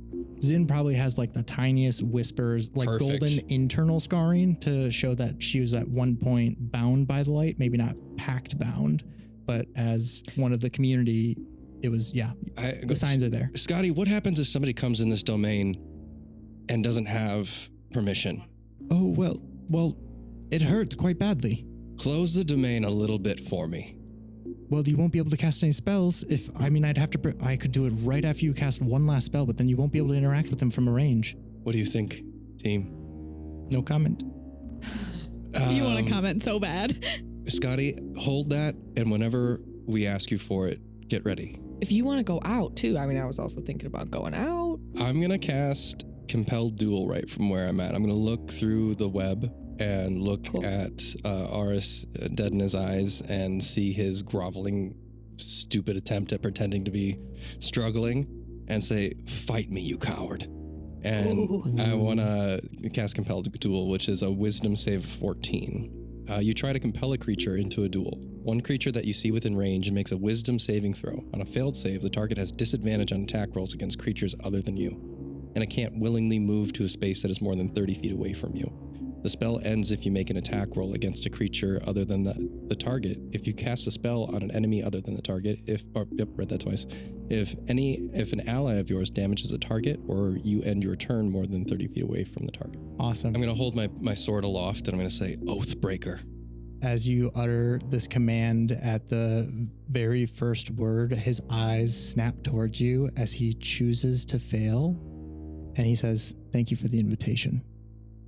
Zin probably has the tiniest whispers, Perfect. golden internal scarring to show that she was at one point bound by the light, maybe not pact bound, but as one of the community, it was, the signs are there. Scotty, what happens if somebody comes in this domain and doesn't have permission? Oh, well, it hurts quite badly. Close the domain a little bit for me. Well, you won't be able to cast any spells I could do it right after you cast one last spell, but then you won't be able to interact with them from a range. What do you think, team? No comment. You want to comment so bad. Scotty, hold that, and whenever we ask you for it, get ready. If you want to go out too, I was also thinking about going out. I'm going to cast Compelled Duel right from where I'm at. I'm going to look through the web and look at Aris dead in his eyes and see his groveling, stupid attempt at pretending to be struggling and say, "Fight me, you coward." And I want to cast Compelled Duel, which is a wisdom save of 14. You try to compel a creature into a duel. One creature that you see within range makes a wisdom saving throw. On a failed save, the target has disadvantage on attack rolls against creatures other than you, and it can't willingly move to a space that is more than 30 feet away from you. The spell ends if you make an attack roll against a creature other than the target. If you cast a spell on an enemy other than the target, read that twice. If an ally of yours damages a target, or you end your turn more than 30 feet away from the target. Awesome. I'm going to hold my sword aloft and I'm going to say, Oathbreaker. As you utter this command at the very first word, his eyes snap towards you as he chooses to fail. And he says, thank you for the invitation.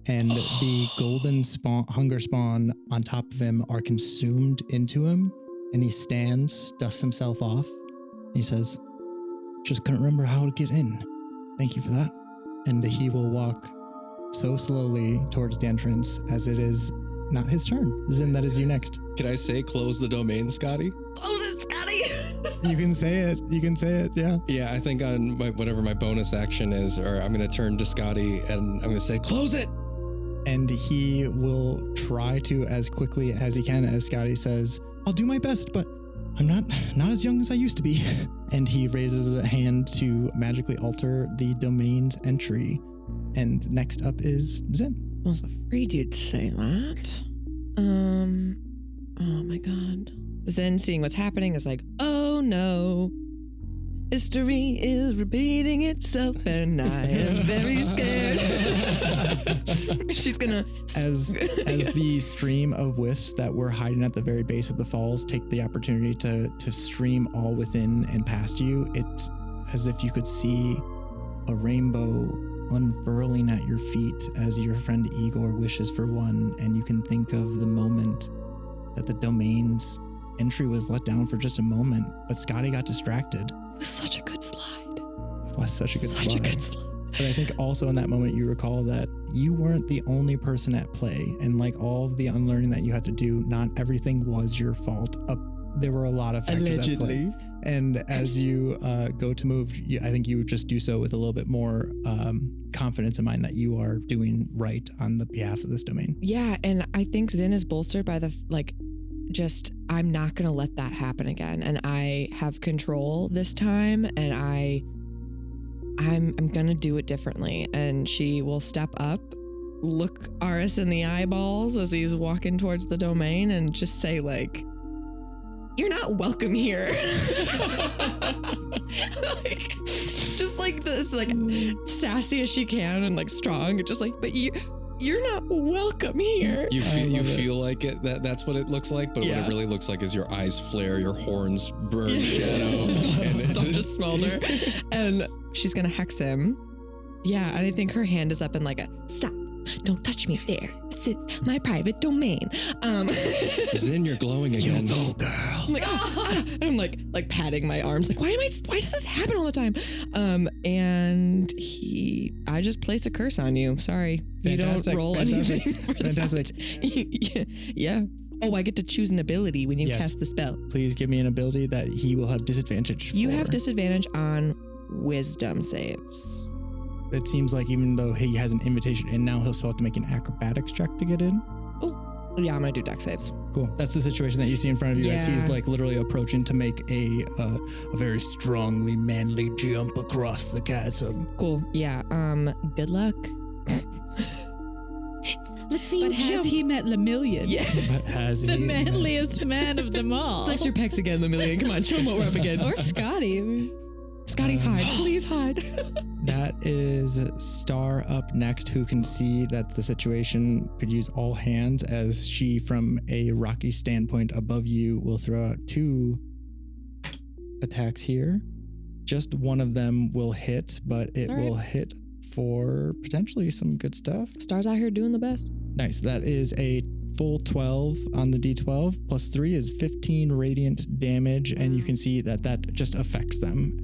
And the golden hunger spawn on top of him are consumed into him. And he stands, dusts himself off. And he says, just couldn't remember how to get in. Thank you for that. And he will walk so slowly towards the entrance as it is not his turn. Zin, that is you next. Can I say close the domain, Scotty? Close it, Scotty. You can say it. Yeah. Yeah, I think on whatever my bonus action is, or I'm going to turn to Scotty and I'm going to say, close it. And he will try to, as quickly as he can, as Scotty says, I'll do my best, but I'm not as young as I used to be. And he raises a hand to magically alter the domain's entry. And next up is Zen. I was afraid you'd say that. Oh my God. Zen, seeing what's happening, is like, oh no. History is repeating itself and I am very scared. She's gonna... As the stream of wisps that were hiding at the very base of the falls take the opportunity to stream all within and past you, it's as if you could see a rainbow unfurling at your feet as your friend Igor wishes for one, and you can think of the moment that the domain's entry was let down for just a moment, but Scotty got distracted. It was such a good slide. It was such a good slide. But I think also in that moment you recall that you weren't the only person at play, and like all of the unlearning that you had to do, not everything was your fault. There were a lot of factors at play. And as you go to move, I think you would just do so with a little bit more confidence in mind that you are doing right on the behalf of this domain. Yeah, and I think Zin is bolstered by the I'm not going to let that happen again, and I have control this time, and I'm going to do it differently. And she will step up, look Aris in the eyeballs as he's walking towards the domain, and just say like, you're not welcome here. Just like this, like sassy as she can and like strong, just like, but you're not welcome here. You feel like it. That's what it looks like, but what it really looks like is your eyes flare, your horns burn shadow, and stuff just smolder. And she's gonna hex him. Yeah, and I think her hand is up and like a stop. Don't touch me there. It's my private domain. Zin, you're glowing again. You go, girl. I'm like, I'm like patting my arms. Like, why does this happen all the time? And I just placed a curse on you. Sorry. Fantastic. You don't roll anything. Fantastic. Yeah. Oh, I get to choose an ability when you cast the spell. Please give me an ability that he will have disadvantage for. You have disadvantage on wisdom saves. It seems like even though he has an invitation in now, he'll still have to make an acrobatics check to get in. Oh, yeah, I'm gonna do dex saves. Cool. That's the situation that you see in front of you as he's like literally approaching to make a very strongly manly jump across the chasm. Cool. Yeah. Good luck. Let's see. But has he met Lemillion? Yeah. But has The manliest man of them all. Flex your pecs again, Lemillion. Come on, show them what we're up against. Or Scotty. Scotty, hide. Please hide. That is Star up next, who can see that the situation could use all hands, as she, from a rocky standpoint above you, will throw out 2 attacks here. Just one of them will hit, but it will hit for potentially some good stuff. Star's out here doing the best. Nice. That is a full 12 on the d12, plus 3 is 15 radiant damage, and you can see that just affects them,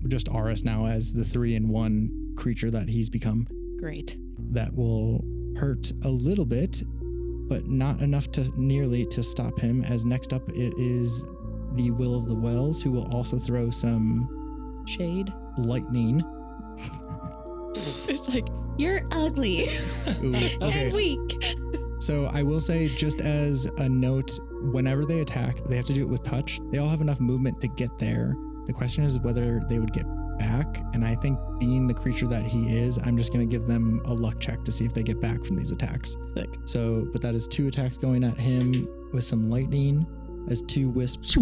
just Aris now as the 3-in-1 creature that he's become. Great. That will hurt a little bit, but not enough to nearly to stop him, as next up it is the Will of the Wells, who will also throw some shade lightning. It's like, you're ugly. Ooh, okay. And weak. So I will say, just as a note, whenever they attack, they have to do it with touch. They all have enough movement to get there. The question is whether they would get back. And I think being the creature that he is, I'm just going to give them a luck check to see if they get back from these attacks. Sick. So, but that is 2 attacks going at him with some lightning as 2 wisps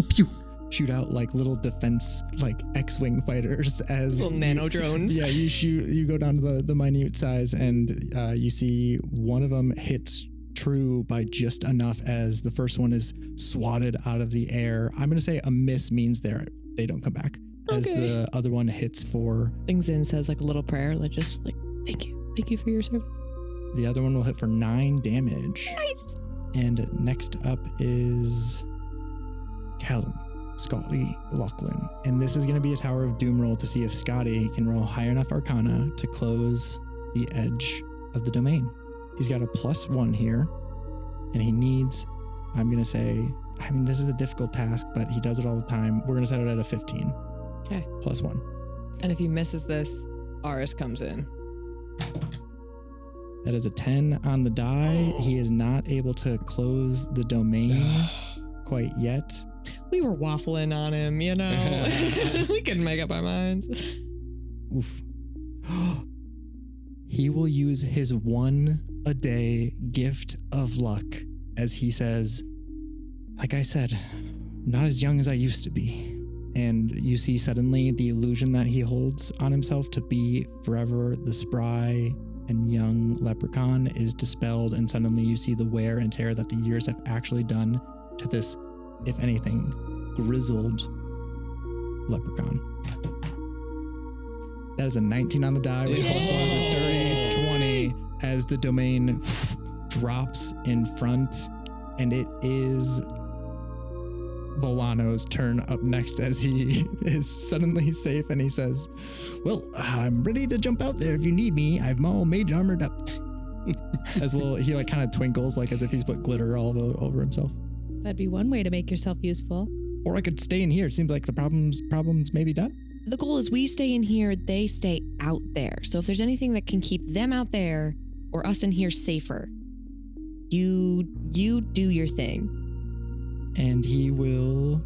shoot out like little defense, like X-Wing fighters as Little nano drones. Yeah, you go down to the minute size and you see one of them hits true by just enough as the first one is swatted out of the air. I'm going to say a miss means they don't come back. As the other one hits for... Things in says like a little prayer, like just like, thank you for your service. The other one will hit for 9 damage. Nice. And next up is Callum, Scotty, Lachlan. And this is going to be a Tower of Doom roll to see if Scotty can roll high enough Arcana to close the edge of the domain. He's got a +1 here, and he needs, I'm going to say, I mean, this is a difficult task, but he does it all the time. We're going to set it at a 15. Okay. +1. And if he misses this, Aris comes in. That is a 10 on the die. He is not able to close the domain quite yet. We were waffling on him, you know. We couldn't make up our minds. Oof. He will use his 1 a day gift of luck as he says, like I said, not as young as I used to be. And you see suddenly the illusion that he holds on himself to be forever the spry and young leprechaun is dispelled, and suddenly you see the wear and tear that the years have actually done to this, if anything, grizzled leprechaun. That is a 19 on the die with +1 is a dirty 20 as the domain drops in front, and it is Volano's turn up next as he is suddenly safe and he says, well, I'm ready to jump out there if you need me. I'm all made armored up. As he like kind of twinkles like as if he's put glitter all over himself. That'd be one way to make yourself useful. Or I could stay in here. It seems like the problems may be done. The goal is we stay in here, they stay out there. So if there's anything that can keep them out there or us in here safer, you do your thing. And he will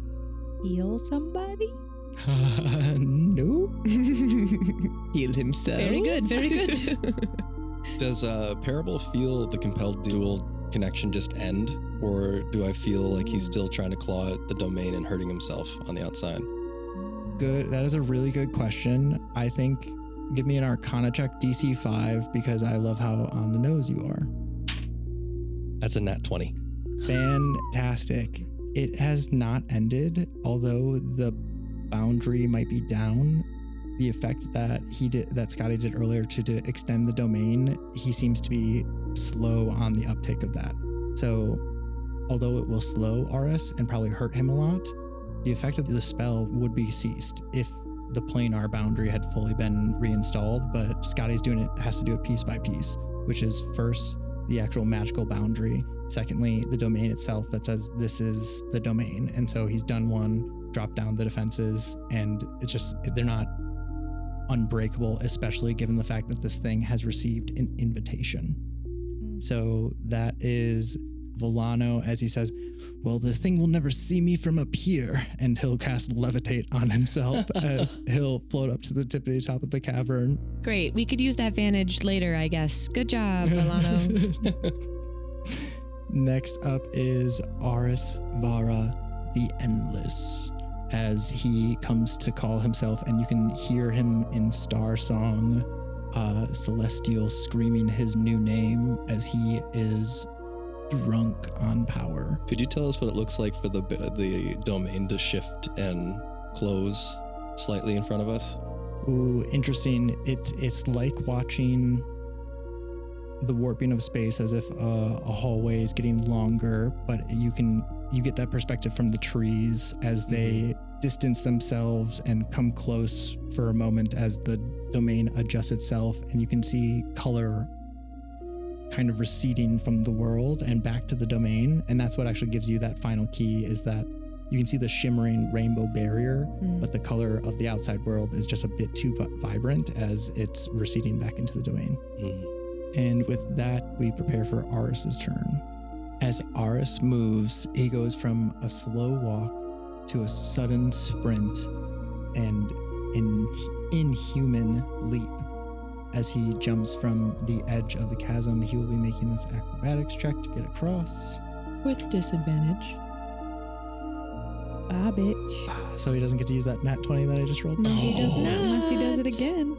Heal somebody? No. Heal himself. Very good, very good. Does Parable feel the compelled dual connection just end? Or do I feel like he's still trying to claw at the domain and hurting himself on the outside? Good. That is a really good question. I think give me an Arcana check DC 5 because I love how on the nose you are. That's a nat 20. Fantastic. It has not ended, although the boundary might be down. The effect that Scotty did earlier to extend the domain, he seems to be slow on the uptake of that. So although it will slow Aris and probably hurt him a lot, the effect of the spell would be ceased if the planar boundary had fully been reinstalled, but Scotty's has to do it piece by piece, which is first the actual magical boundary, secondly the domain itself that says this is the domain. And so he's done one, dropped down the defenses, and they're not unbreakable, especially given the fact that this thing has received an invitation. So that is Volano as he says, well, the thing will never see me from up here, and he'll cast Levitate on himself as he'll float up to the tippity top of the cavern. Great. We could use that vantage later, I guess. Good job, Volano. Next up is Aris Vara the Endless as he comes to call himself, and you can hear him in Star Song, Celestial screaming his new name as he is drunk on power. Could you tell us what it looks like for the domain to shift and close slightly in front of us? Ooh, interesting. It's like watching the warping of space as if a hallway is getting longer, but you get that perspective from the trees as they distance themselves and come close for a moment as the domain adjusts itself, and you can see color kind of receding from the world and back to the domain. And that's what actually gives you that final key, is that you can see the shimmering rainbow barrier, but the color of the outside world is just a bit too vibrant as it's receding back into the domain. And with that, we prepare for Aris's turn. As Aris moves, he goes from a slow walk to a sudden sprint, and inhuman leap. As he jumps from the edge of the chasm, he will be making this acrobatics check to get across. With disadvantage. Ah, bitch. So he doesn't get to use that nat 20 that I just rolled? No, he does not unless he does it again.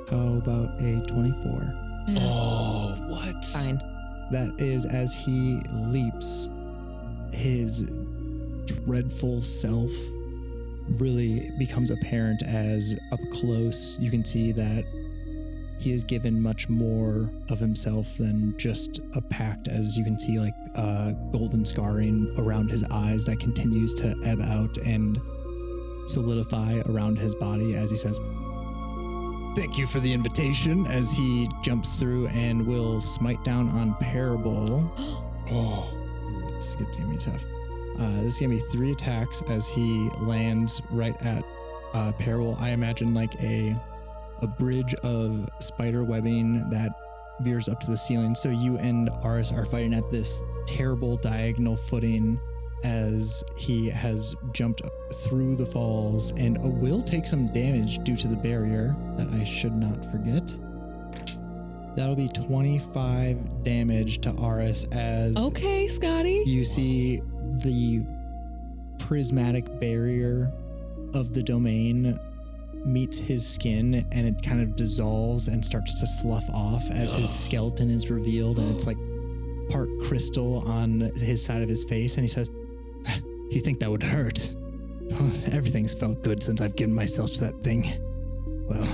How about a 24? Oh, what? Fine. That is as he leaps, his dreadful self really becomes apparent as up close you can see that he is given much more of himself than just a pact, as you can see like golden scarring around his eyes that continues to ebb out and solidify around his body as he says, "Thank you for the invitation," as he jumps through and will smite down on Parable. Oh. This is going to be tough. This is going to be 3 attacks as he lands right at Parable. I imagine like a bridge of spider webbing that veers up to the ceiling. So you and Aris are fighting at this terrible diagonal footing as he has jumped through the falls and will take some damage due to the barrier that I should not forget. That'll be 25 damage to Aris as Okay, Scotty. you see the prismatic barrier of the domain meets his skin and it kind of dissolves and starts to slough off as his skeleton is revealed, and it's like part crystal on his side of his face, and he says, "You think that would hurt? Oh, everything's felt good since I've given myself to that thing. Well,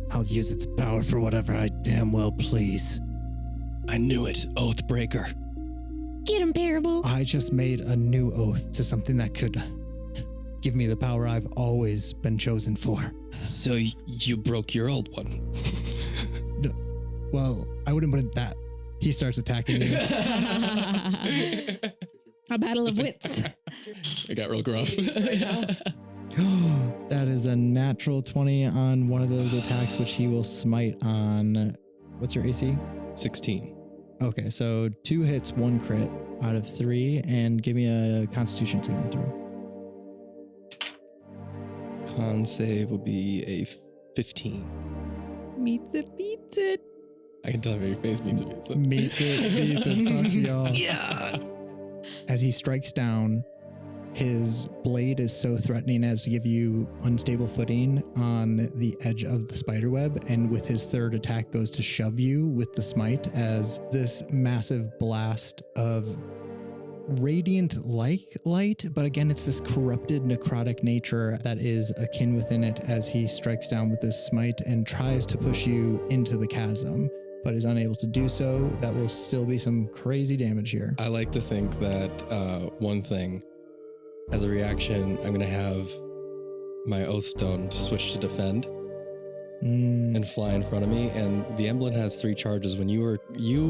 I'll use its power for whatever I damn well please." I knew it, Oathbreaker. Get him, Parable. I just made a new oath to something that could give me the power I've always been chosen for. So you broke your old one. Well, I wouldn't put it that. He starts attacking you. A battle of wits. It got real gruff. That is a natural 20 on one of those attacks, which he will smite on. What's your AC? 16. Okay, so 2 hits, 1 crit out of 3, and give me a Constitution saving throw. Con save will be a 15. Meets it, beats it. I can tell by your face means it. Meets it, fuck y'all. Yes. As he strikes down, his blade is so threatening as to give you unstable footing on the edge of the spiderweb, and with his 3rd attack goes to shove you with the smite as this massive blast of radiant-like light, but again, it's this corrupted necrotic nature that is akin within it as he strikes down with this smite and tries to push you into the chasm, but is unable to do so. That will still be some crazy damage here. I like to think that one thing, as a reaction, I'm going to have my Oathstone switch to defend and fly in front of me. And the emblem has 3 charges. When you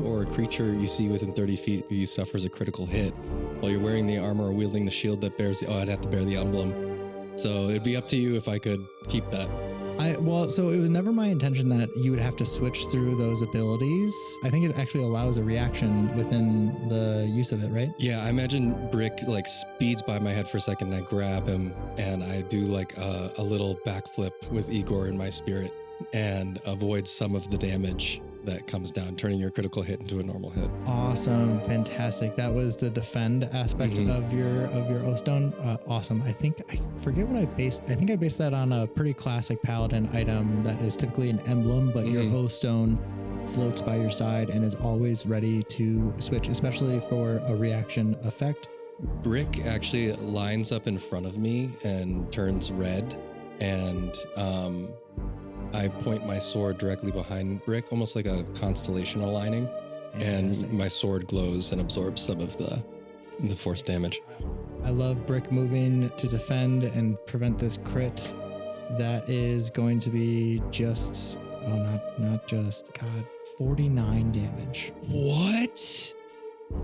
or a creature you see within 30 feet of you suffers a critical hit while you're wearing the armor or wielding the shield that bears I'd have to bear the emblem. So it'd be up to you if I could keep that. So it was never my intention that you would have to switch through those abilities. I think it actually allows a reaction within the use of it, right? Yeah, I imagine Brick like speeds by my head for a second and I grab him and I do like a little backflip with Igor in my spirit and avoid some of the damage that comes down, turning your critical hit into a normal hit. Awesome. Fantastic. That was the defend aspect of your Oathstone. Awesome. I forget what I based. I think I based that on a pretty classic paladin item that is typically an emblem, but your Oathstone floats by your side and is always ready to switch, especially for a reaction effect. Brick actually lines up in front of me and turns red, and I point my sword directly behind Brick, almost like a constellation aligning. Fantastic. And my sword glows and absorbs some of the force damage. I love Brick moving to defend and prevent this crit. That is going to be just, not just, 49 damage. What?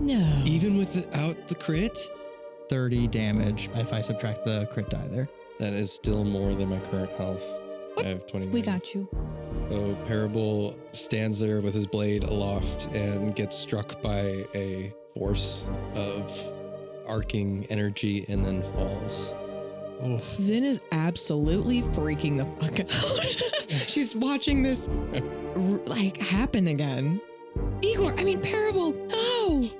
No. Even without the crit? 30 damage if I subtract the crit die there. That is still more than my current health. I have 29. We got you. So Parable stands there with his blade aloft and gets struck by a force of arcing energy and then falls. Oof. Zin is absolutely freaking the fuck out. She's watching this like happen again. Parable, no!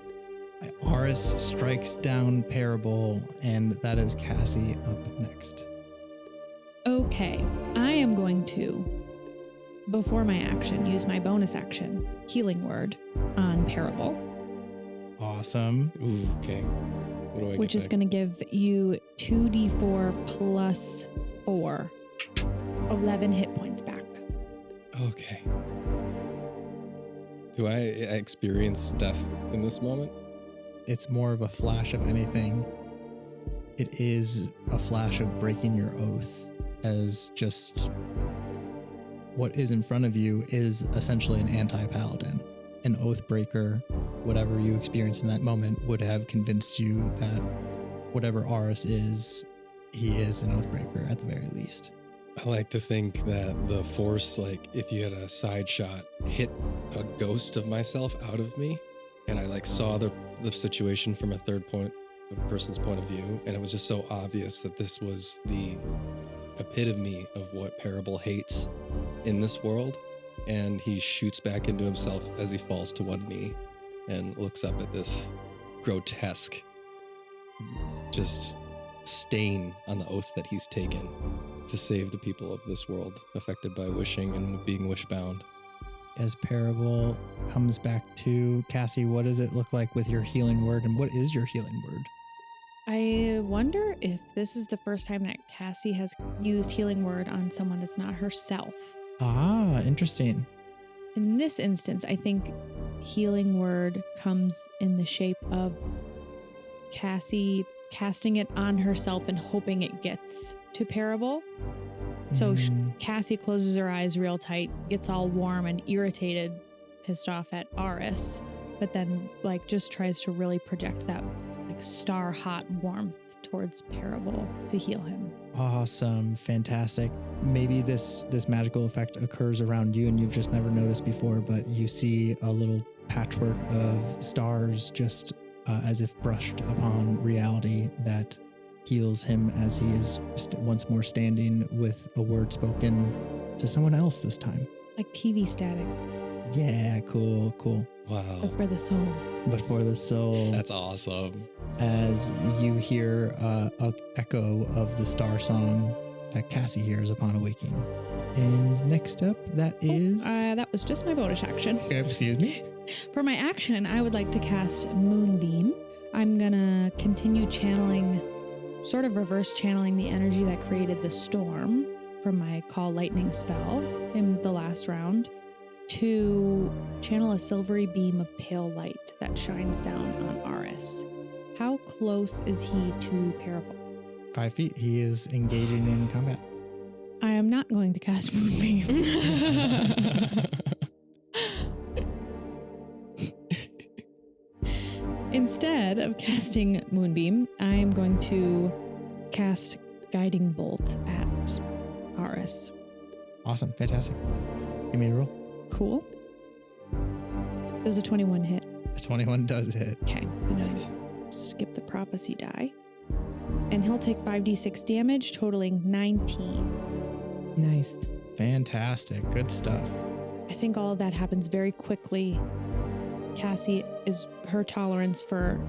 Aris strikes down Parable, and that is Cassie up next. Okay, I am going to, before my action, use my bonus action, Healing Word, on Parable. Awesome. Ooh, okay. What do I Which get is back? going to give you 2d4 plus 4. 11 hit points back. Okay. Do I experience death in this moment? It's more of a flash of anything. It is a flash of breaking your oath, as just what is in front of you is essentially an anti-paladin. An oath breaker, whatever you experience in that moment, would have convinced you that whatever Aris is, he is an oath breaker at the very least. I like to think that the force, like if you had a side shot, hit a ghost of myself out of me, and I like saw the situation from a person's point of view, and it was just so obvious that this was the epitome of what Parable hates in this world, and he shoots back into himself as he falls to one knee and looks up at this grotesque just stain on the oath that he's taken to save the people of this world affected by wishing and being wish-bound. As Parable comes back to Cassie, what does it look like with your healing word, and what is your healing word? I wonder if this is the first time that Cassie has used Healing Word on someone that's not herself. Ah, interesting. In this instance, I think Healing Word comes in the shape of Cassie casting it on herself and hoping it gets to Parable. So Cassie closes her eyes real tight, gets all warm and irritated, pissed off at Aris, but then like just tries to really project that like star hot warmth towards Parable to heal him. Awesome. Fantastic. Maybe this magical effect occurs around you and you've just never noticed before, but you see a little patchwork of stars just as if brushed upon reality that heals him as he is once more standing with a word spoken to someone else this time. Like TV static, Yeah, cool. Wow. but for the soul. But for the soul, That's awesome. as you hear a echo of the star song that Cassie hears upon awaking. And next up, that is... That was just my bonus action. excuse me? For my action, I would like to cast Moonbeam. I'm gonna continue channeling, sort of reverse channeling the energy that created the storm from my Call Lightning spell in the last round to channel a silvery beam of pale light that shines down on Aris. How close is he to Parable? 5 feet. He is engaging in combat. I am not going to cast Moonbeam. Instead of casting Moonbeam, I am going to cast Guiding Bolt at Aris. Awesome. Fantastic. Give me a roll. Cool. Does a 21 hit? A 21 does hit. Okay. Nice. Skip the prophecy die. And he'll take 5d6 damage, totaling 19. Nice. Fantastic. Good stuff. I think all of that happens very quickly. Cassie her tolerance for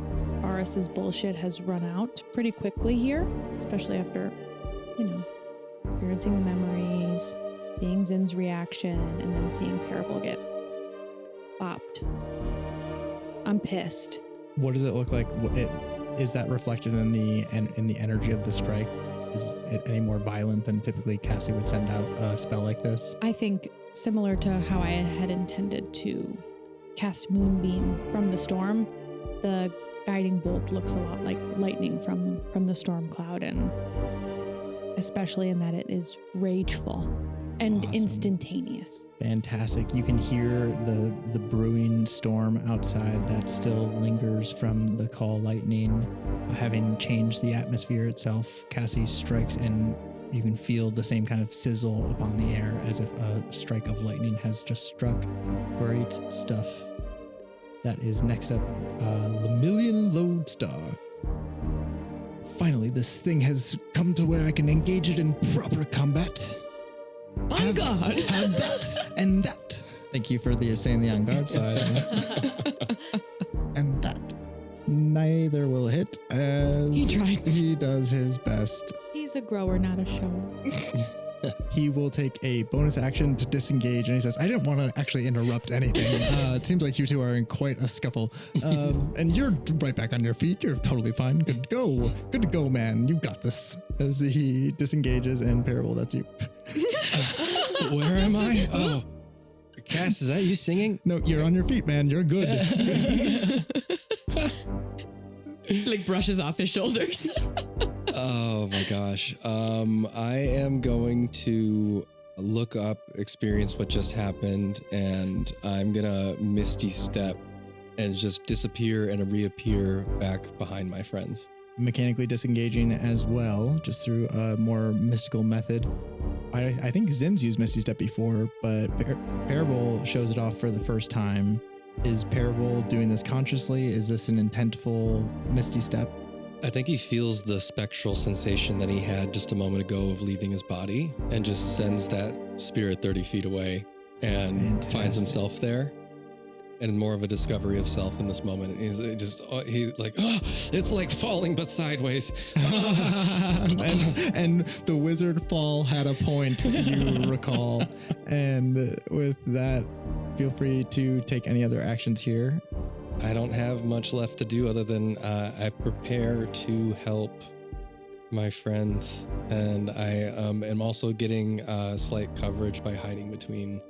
Aris's bullshit has run out pretty quickly here, especially after, experiencing the memories, seeing Zin's reaction, and then seeing Parable get bopped. I'm pissed. What does it look like? Is that reflected in the energy of the strike? Is it any more violent than typically Cassie would send out a spell like this? I think similar to how I had intended to cast Moonbeam from the storm, the Guiding Bolt looks a lot like lightning from the storm cloud, and especially in that it is rageful and Awesome. Instantaneous. Fantastic. You can hear the brewing storm outside that still lingers from the Call Lightning, having changed the atmosphere itself. Cassie strikes and you can feel the same kind of sizzle upon the air as if a strike of lightning has just struck. Great stuff. That is next up, Lemillion Lodestar. Finally, this thing has come to where I can engage it in proper combat. On guard. Have that and that. Thank you for the saying the on guard side. And that. Neither will hit as He tried. he does his best. He's a grower, not a shower. He will take a bonus action to disengage, and he says, I didn't want to actually interrupt anything. It seems like you two are in quite a scuffle. And you're right back on your feet. You're totally fine. Good to go. Good to go, man. You got this. As he disengages, and Parable, that's you. Where am I? Oh, Cass, is that you singing? No, you're on your feet, man. You're good. Like brushes off his shoulders. Oh my gosh. I am going to look up, experience what just happened, and I'm gonna Misty Step and just disappear and reappear back behind my friends. Mechanically disengaging as well, just through a more mystical method. I think Zin's used Misty Step before, but Parable shows it off for the first time. Is Parable doing this consciously? Is this an intentful Misty Step? I think he feels the spectral sensation that he had just a moment ago of leaving his body and just sends that spirit 30 feet away and Fantastic. finds himself there. And more of a discovery of self in this moment. He's it's like falling but sideways. and the wizard fall had a point, you recall. And with that, feel free to take any other actions here. I don't have much left to do other than I prepare to help my friends, and I am also getting slight coverage by hiding between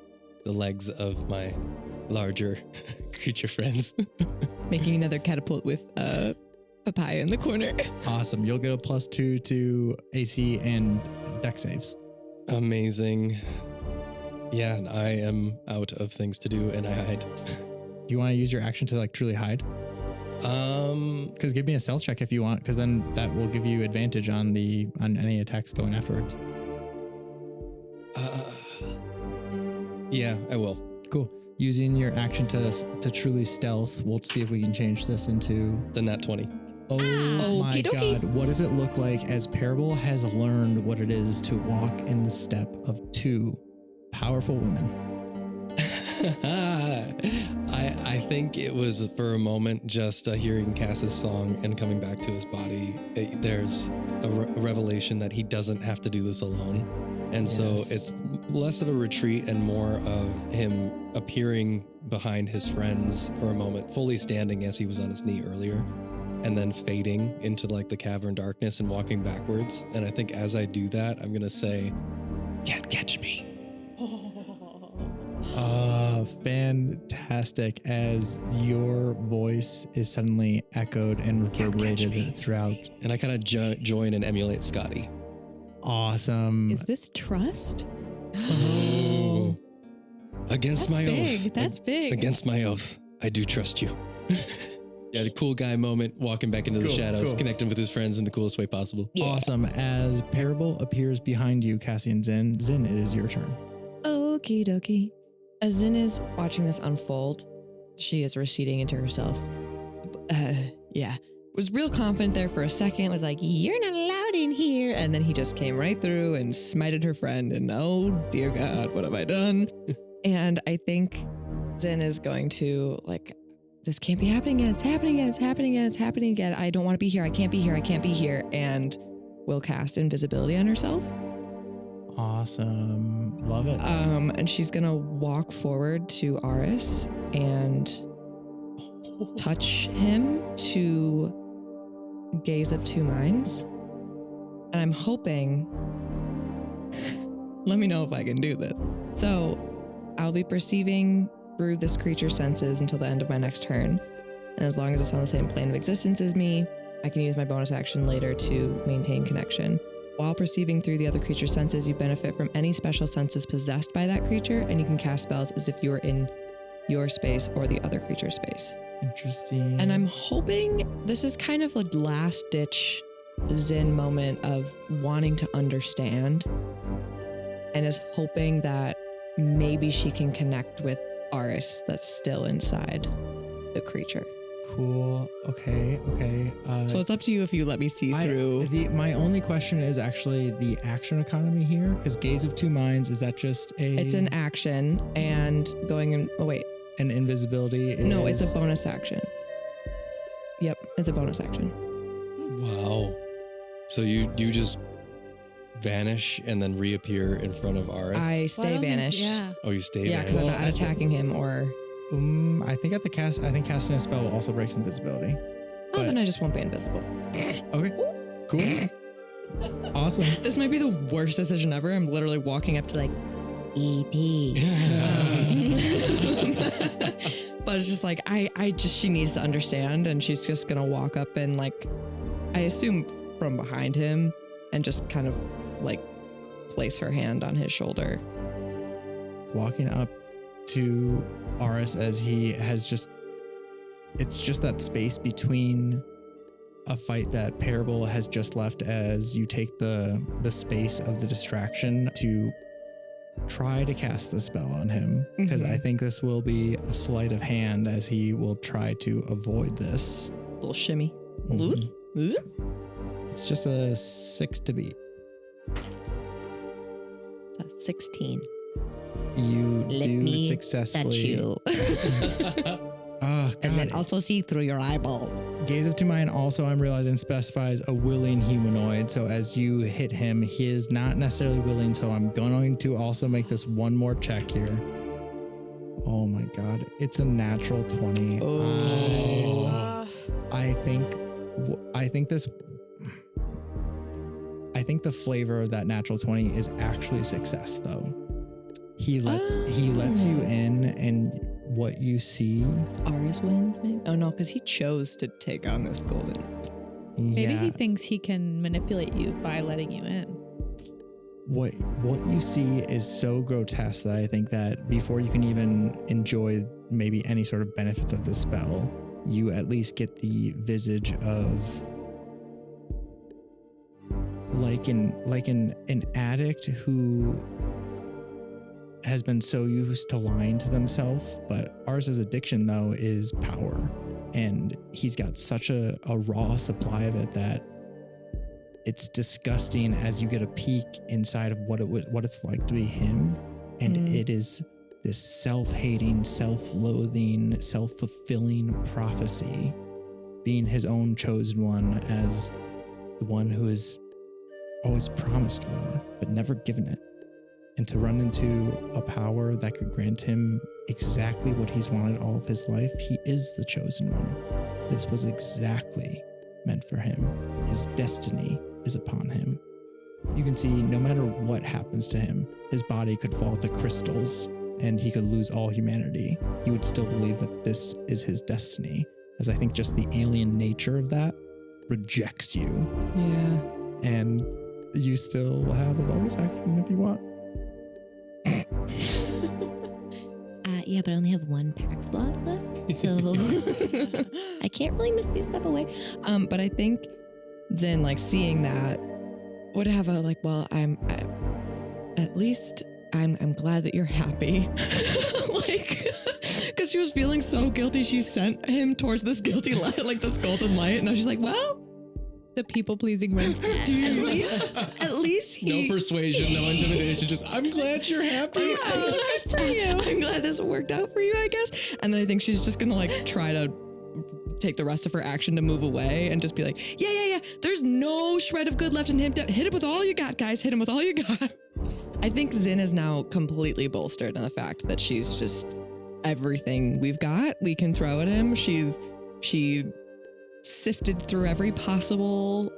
the legs of my larger creature friends. Making another catapult with papaya in the corner. Awesome. You'll get a +2 to AC and dex saves. Amazing. Yeah, and I am out of things to do, and I hide. Do you want to use your action to like truly hide? Because give me a stealth check if you want, because then that will give you advantage on any attacks going afterwards. Yeah, I will. Cool. Using your action to truly stealth, we'll see if we can change this into The nat 20. Oh my Okie dokie. God. What does it look like as Parable has learned what it is to walk in the step of two powerful women? I think it was for a moment just hearing Cass's song and coming back to his body. There's a revelation that he doesn't have to do this alone. And so Yes. it's less of a retreat and more of him appearing behind his friends for a moment, fully standing as he was on his knee earlier, and then fading into like the cavern darkness and walking backwards. And I think as I do that, I'm going to say, "Can't catch me." Fantastic. As your voice is suddenly echoed and reverberated throughout. And I kind of join and emulate Scotty. Awesome. Is this trust? Oh. Against my oath. That's big. Against my oath, I do trust you. Yeah, the cool guy moment, walking back into the Cool, shadows, cool. connecting with his friends in the coolest way possible. Awesome. As Parable appears behind you, Cassie and Zin, it is your turn. Okie dokie. As Zin is watching this unfold, she is receding into herself. Yeah. Was real confident there for a second, was like, "You're not allowed in here." And then he just came right through and smited her friend. And oh, dear God, what have I done? And I think Zin is going to like, this can't be happening again. It's happening again. It's happening again. It's happening again. I don't want to be here. I can't be here. I can't be here. And will cast invisibility on herself. Awesome. Love it. And she's gonna walk forward to Aris and touch him to Gaze of Two Minds. And I'm hoping, let me know if I can do this. So I'll be perceiving through this creature's senses until the end of my next turn. And as long as it's on the same plane of existence as me, I can use my bonus action later to maintain connection. While perceiving through the other creature's senses, you benefit from any special senses possessed by that creature, and you can cast spells as if you were in your space or the other creature's space. Interesting. And I'm hoping this is kind of a last-ditch Zen moment of wanting to understand, and is hoping that maybe she can connect with Aris that's still inside the creature. Cool. Okay. So it's up to you if you let me see through. My only question is actually the action economy here, because Gaze of Two Minds, is that just It's an action and going in. Oh, wait. And invisibility is... No, it's a bonus action. Yep, it's a bonus action. Wow. So you just vanish and then reappear in front of Aris? I stay vanished. Oh, you stay Yeah, because vanished. I'm not attacking him or... I think casting a spell also breaks invisibility. Oh, then I just won't be invisible. Okay. Cool. Awesome. This might be the worst decision ever. I'm literally walking up to like, E.T. But it's just like, she needs to understand, and she's just gonna walk up and like, I assume from behind him, and just kind of like place her hand on his shoulder. Walking up to Aris as he has it's just that space between a fight that Parable has just left, as you take the space of the distraction to try to cast the spell on him, because I think this will be a sleight of hand as he will try to avoid this. Little shimmy. It's just a 6 to beat. It's a 16. You Let do me successfully. Touch you. Oh, God. And then also see through your eyeball. Gaze of Two Mind also, I'm realizing, specifies a willing humanoid. So as you hit him, he is not necessarily willing. So I'm going to also make this one more check here. Oh my God. It's a natural 20. I think the flavor of that natural 20 is actually success, though. He lets you in, and what you see. Aris wins, maybe? Oh no, because he chose to take on this golden. Maybe he thinks he can manipulate you by letting you in. What you see is so grotesque that I think that before you can even enjoy maybe any sort of benefits of the spell, you at least get the visage of like an addict who has been so used to lying to themselves, but Aris's addiction though is power, and he's got such a raw supply of it that it's disgusting as you get a peek inside of what it's like to be him, and it is this self-hating, self-loathing, self-fulfilling prophecy, being his own chosen one as the one who is always promised more but never given it. And to run into a power that could grant him exactly what he's wanted all of his life, he is the chosen one. This was exactly meant for him. His destiny is upon him. You can see no matter what happens to him, his body could fall to crystals and he could lose all humanity. He would still believe that this is his destiny, as I think just the alien nature of that rejects you. Yeah. And you still have a bonus action if you want. Yeah, but I only have one pack slot left, so I can't really miss these step away. But I think Zen, like, seeing that would have a like, well, at least I'm glad that you're happy. Like, because she was feeling so guilty, she sent him towards this guilty light, like this golden light, and now she's like, well, The people-pleasing rings. at least he... No persuasion, no intimidation, just, I'm glad you're happy. I'm glad this worked out for you, I guess. And then I think she's just gonna like try to take the rest of her action to move away and just be like, yeah. There's no shred of good left in him. Hit him with all you got, guys. Hit him with all you got. I think Zin is now completely bolstered in the fact that she's just everything we've got, we can throw at him. She sifted through every possible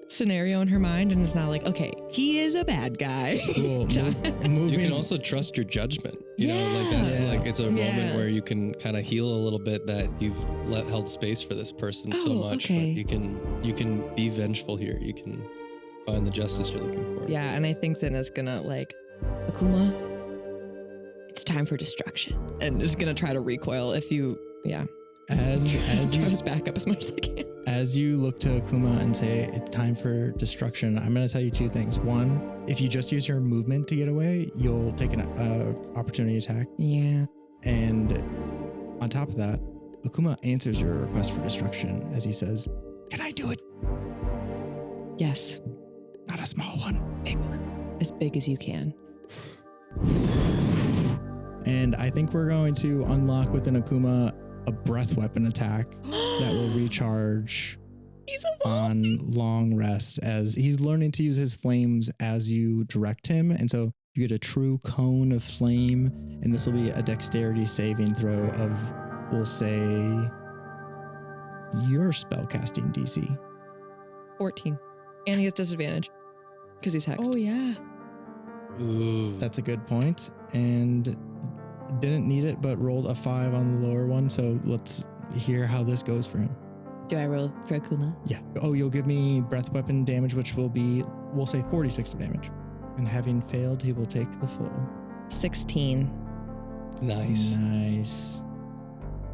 scenario in her mind and is now like, okay, he is a bad guy. Cool. You can also trust your judgment. You know, like that's like, it's a moment where you can kind of heal a little bit that you've held space for this person so much. Okay. But you can be vengeful here. You can find the justice you're looking for. Yeah, and I think Zena's gonna like, Akuma, it's time for destruction, and is gonna try to recoil if you, As you just back up as much as I can. As you look to Akuma and say it's time for destruction, I'm going to tell you two things. One, if you just use your movement to get away, you'll take an opportunity attack. Yeah. And on top of that, Akuma answers your request for destruction as he says, "Can I do it? Yes. Not a small one." Big one. As big as you can. And I think we're going to unlock within Akuma a breath weapon attack that will recharge He's a wolf. on long rest as he's learning to use his flames as you direct him. And so you get a true cone of flame, and this will be a dexterity saving throw of, we'll say, your spellcasting DC. 14. And he has disadvantage because he's hexed. Oh, yeah. Ooh. That's a good point. And didn't need it, but rolled a 5 on the lower one. So let's hear how this goes for him. Do I roll for Akuma? Yeah. Oh, you'll give me breath weapon damage, which will be, we'll say 46 of damage. And having failed, he will take the full. 16. Nice. Nice.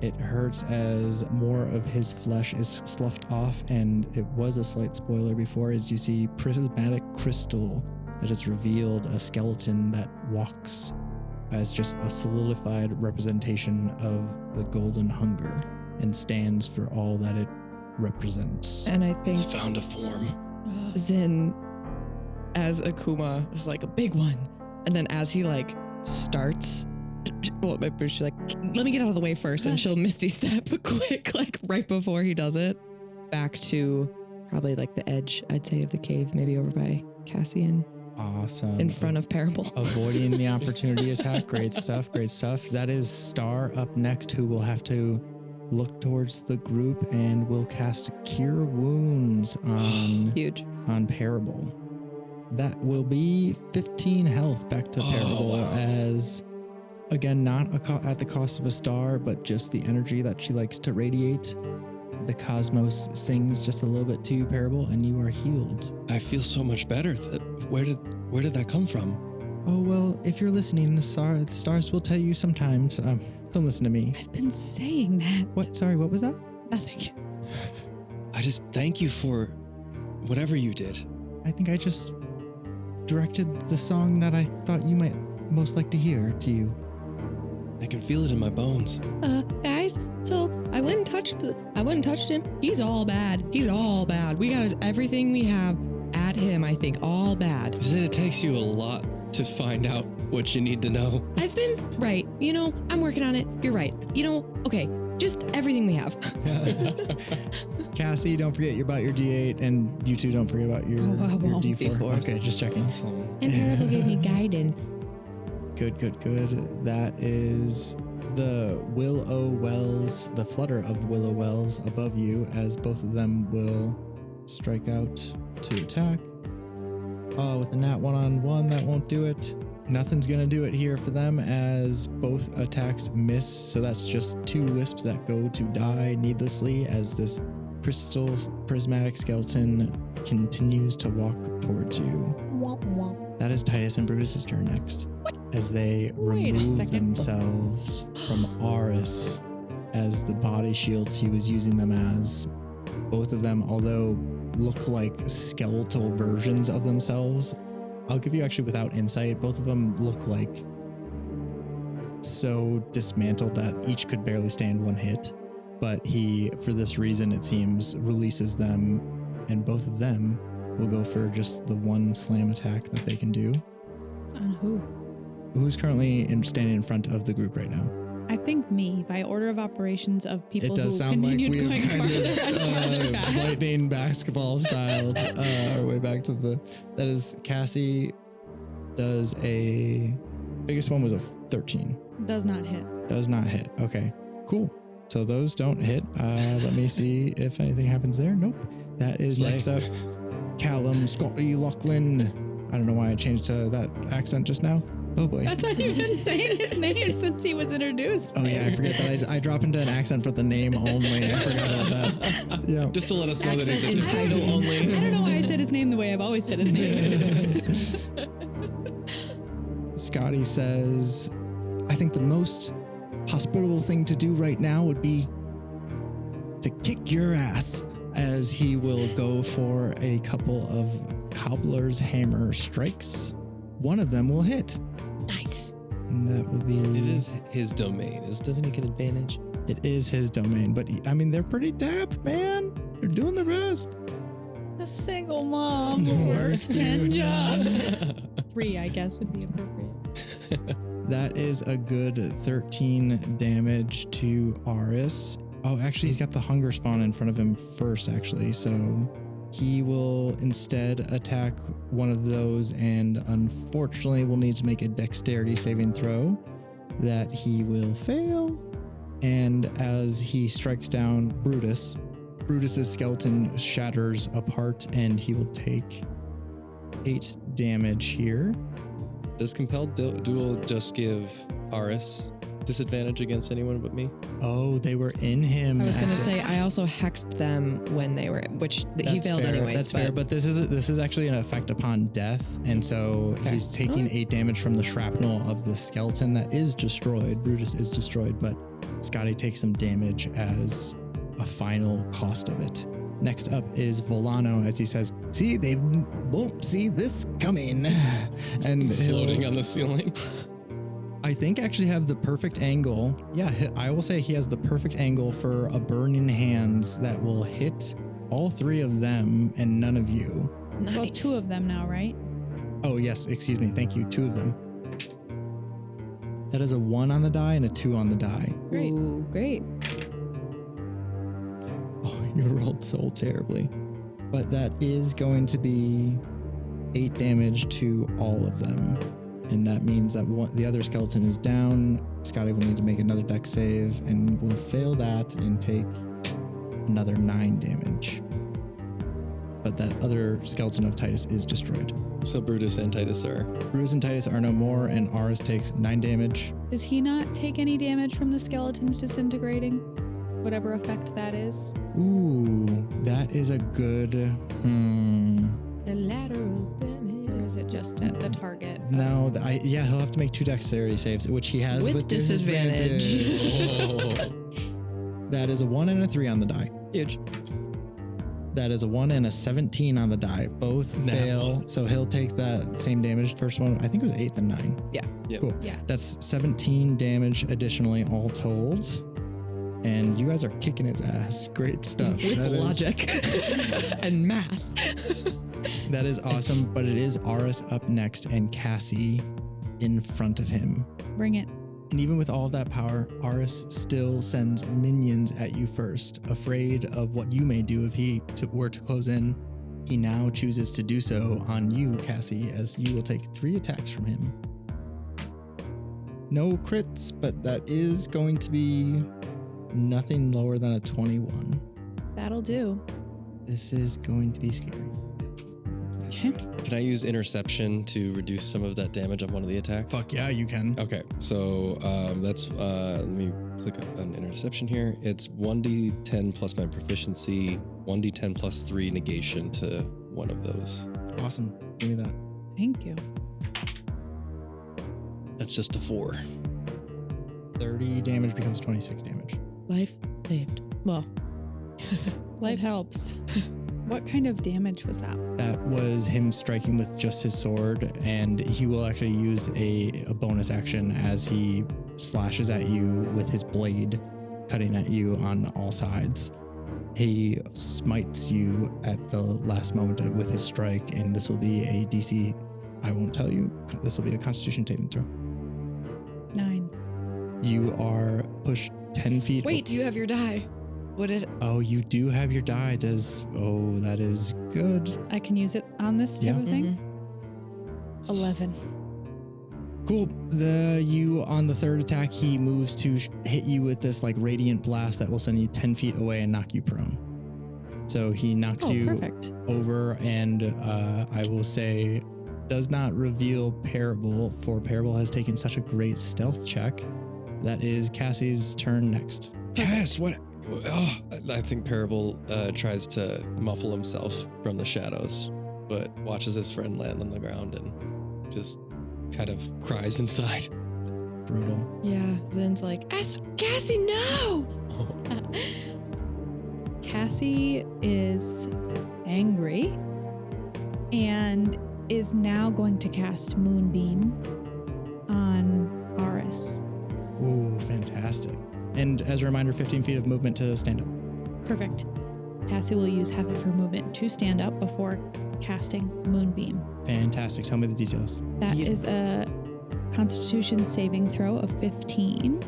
It hurts as more of his flesh is sloughed off, and it was a slight spoiler before as you see prismatic crystal that has revealed a skeleton that walks as just a solidified representation of the golden hunger and stands for all that it represents. And I think It's found a form. Zin as Akuma is like a big one. And then as he like starts, well, maybe she's like, let me get out of the way first. And she'll misty step quick, like right before he does it, back to probably like the edge, I'd say, of the cave, maybe over by Cassian. Awesome. In front of Parable. Avoiding the opportunity attack. Great stuff. Great stuff. That is Star up next, who will have to look towards the group and will cast Cure Wounds Huge. on Parable. That will be 15 health back to Parable as, again, not at the cost of a star, but just the energy that she likes to radiate. The cosmos sings just a little bit to you, Parable, and you are healed. I feel so much better. Where did that come from? Oh, well, if you're listening, the stars will tell you sometimes. Don't listen to me. I've been saying that. What? Sorry, what was that? Nothing. I just thank you for whatever you did. I think I just directed the song that I thought you might most like to hear to you. I can feel it in my bones. Guys, so I went and touched him. He's all bad. He's all bad. We got everything we have at him, I think, all bad. You said it takes you a lot to find out what you need to know. I've been right. You know, I'm working on it. You're right. You know, okay, just everything we have. Cassie, don't forget about your D8, and you two don't forget about your, Oh, I your won't. D4. Okay, just checking. Awesome. And Parable gave me guidance. Good. That is the Willow Wells, the flutter of Willow Wells above you, as both of them will strike out to attack. Oh, with the nat 1-on-1, that won't do it. Nothing's gonna do it here for them as both attacks miss. So that's just 2 wisps that go to die needlessly as this crystal prismatic skeleton continues to walk towards you. That is Titus and Brutus's turn next. As they Wait a remove second. themselves from Aris as the body shields he was using them as. Both of them, although look like skeletal versions of themselves, I'll give you actually without insight, both of them look like so dismantled that each could barely stand one hit. But he, for this reason, it seems, releases them, and both of them will go for just the one slam attack that they can do. On who? Who's currently standing in front of the group right now? I think me, by order of operations of people It does who sound like continued we've going kind farther and farther of back. lightning basketball styled our way back to the. That is Cassie. Does a biggest one was a 13. Does not hit. Does not hit. Okay, cool. So those don't hit. Let me see if anything happens there. Nope. That is Slay. next up. Callum Scotty Lachlan. I don't know why I changed to that accent just now. Oh boy. That's how you've been saying his name since he was introduced. Oh yeah, I forget that I drop into an accent for the name only. I forgot about that. Yeah. Just to let us know that he's Accent and a title only. I don't know why I said his name the way I've always said his name. Scotty says, I think the most hospitable thing to do right now would be to kick your ass, as he will go for a couple of Cobbler's Hammer strikes. One of them will hit. Nice. And that will be... It is his domain. Doesn't he get advantage? It is his domain, but I mean, they're pretty tapped, man. They're doing their best. A single mom who works 10 jobs. 3, I guess, would be appropriate. That is a good 13 damage to Aris. Oh, actually, he's got the hunger spawn in front of him first, actually. So he will instead attack one of those and unfortunately will need to make a dexterity saving throw that he will fail. And as he strikes down Brutus's skeleton shatters apart and he will take 8 damage here. Does compelled duel just give Aris disadvantage against anyone but me? Oh, they were in him. I was going to say, I also hexed them when they were, which he failed fair. anyways. That's fair, but this is actually an effect upon death, and so he's taking 8 damage from the shrapnel of the skeleton that is destroyed. Brutus is destroyed, but Scotty takes some damage as a final cost of it. Next up is Volano as he says, "See, they won't see this coming," and Floating on the ceiling. I think actually have the perfect angle. Yeah, I will say he has the perfect angle for a burning hands that will hit all 3 of them and none of you. Nice. Well, 2 of them now, right? Oh yes, excuse me. Thank you. 2 of them. That is a 1 on the die and a 2 on the die. Great. Ooh, great. Oh, you rolled so terribly. But that is going to be 8 damage to all of them. And that means that the other skeleton is down. Scotty will need to make another dex save and will fail that and take another 9 damage. But that other skeleton of Titus is destroyed. So Brutus and Titus are. Brutus and Titus are no more, and Aris takes 9 damage. Does he not take any damage from the skeletons disintegrating? Whatever effect that is. Ooh, that is a good. The lateral damage. Or is it just at the target? No, he'll have to make 2 dexterity saves, which he has with disadvantage. That is a 1 and a 3 on the die. Huge. That is a 1 and a 17 on the die. Both fail, so he'll take that same damage. First one, I think it was 8 and 9. Yeah. Yep. Cool. Yeah. That's 17 damage additionally, all told. And you guys are kicking his ass. Great stuff. With logic and math. That is awesome, but it is Aris up next and Cassie in front of him. Bring it. And even with all of that power, Aris still sends minions at you first, afraid of what you may do if he were to close in. He now chooses to do so on you, Cassie, as you will take 3 attacks from him. No crits, but that is going to be nothing lower than a 21. That'll do. This is going to be scary. Okay. Can I use interception to reduce some of that damage on one of the attacks? Fuck yeah, you can. Okay, so that's let me click on interception here. It's 1d10 plus my proficiency, 1d10 plus 3 negation to one of those. Awesome. Give me that. Thank you. That's just a 4. 30 damage becomes 26 damage. Life saved. Well, Life helps. What kind of damage was that? That was him striking with just his sword, and he will actually use a bonus action as he slashes at you with his blade, cutting at you on all sides. He smites you at the last moment with his strike, and this will be a DC. I won't tell you. This will be a Constitution saving throw. 9. You are pushed 10 feet. wait, you have your die. What did? Oh, you do have your die. Oh, that is good. I can use it on this type of thing. 11. Cool. You on the 3rd attack, he moves to hit you with this like radiant blast that will send you 10 feet away and knock you prone. So he knocks you Perfect. over, and I will say does not reveal Parable, for Parable has taken such a great stealth check. That is Cassie's turn next. Yes, what? Oh, I think Parable tries to muffle himself from the shadows, but watches his friend land on the ground and just kind of cries inside. Brutal. Yeah. Zen's like, Cassie, no! Cassie is angry and is now going to cast Moonbeam on Aris. Ooh, fantastic. And as a reminder, 15 feet of movement to stand up. Perfect. Cassie will use half of her movement to stand up before casting Moonbeam. Fantastic. Tell me the details. That is a Constitution saving throw of 15.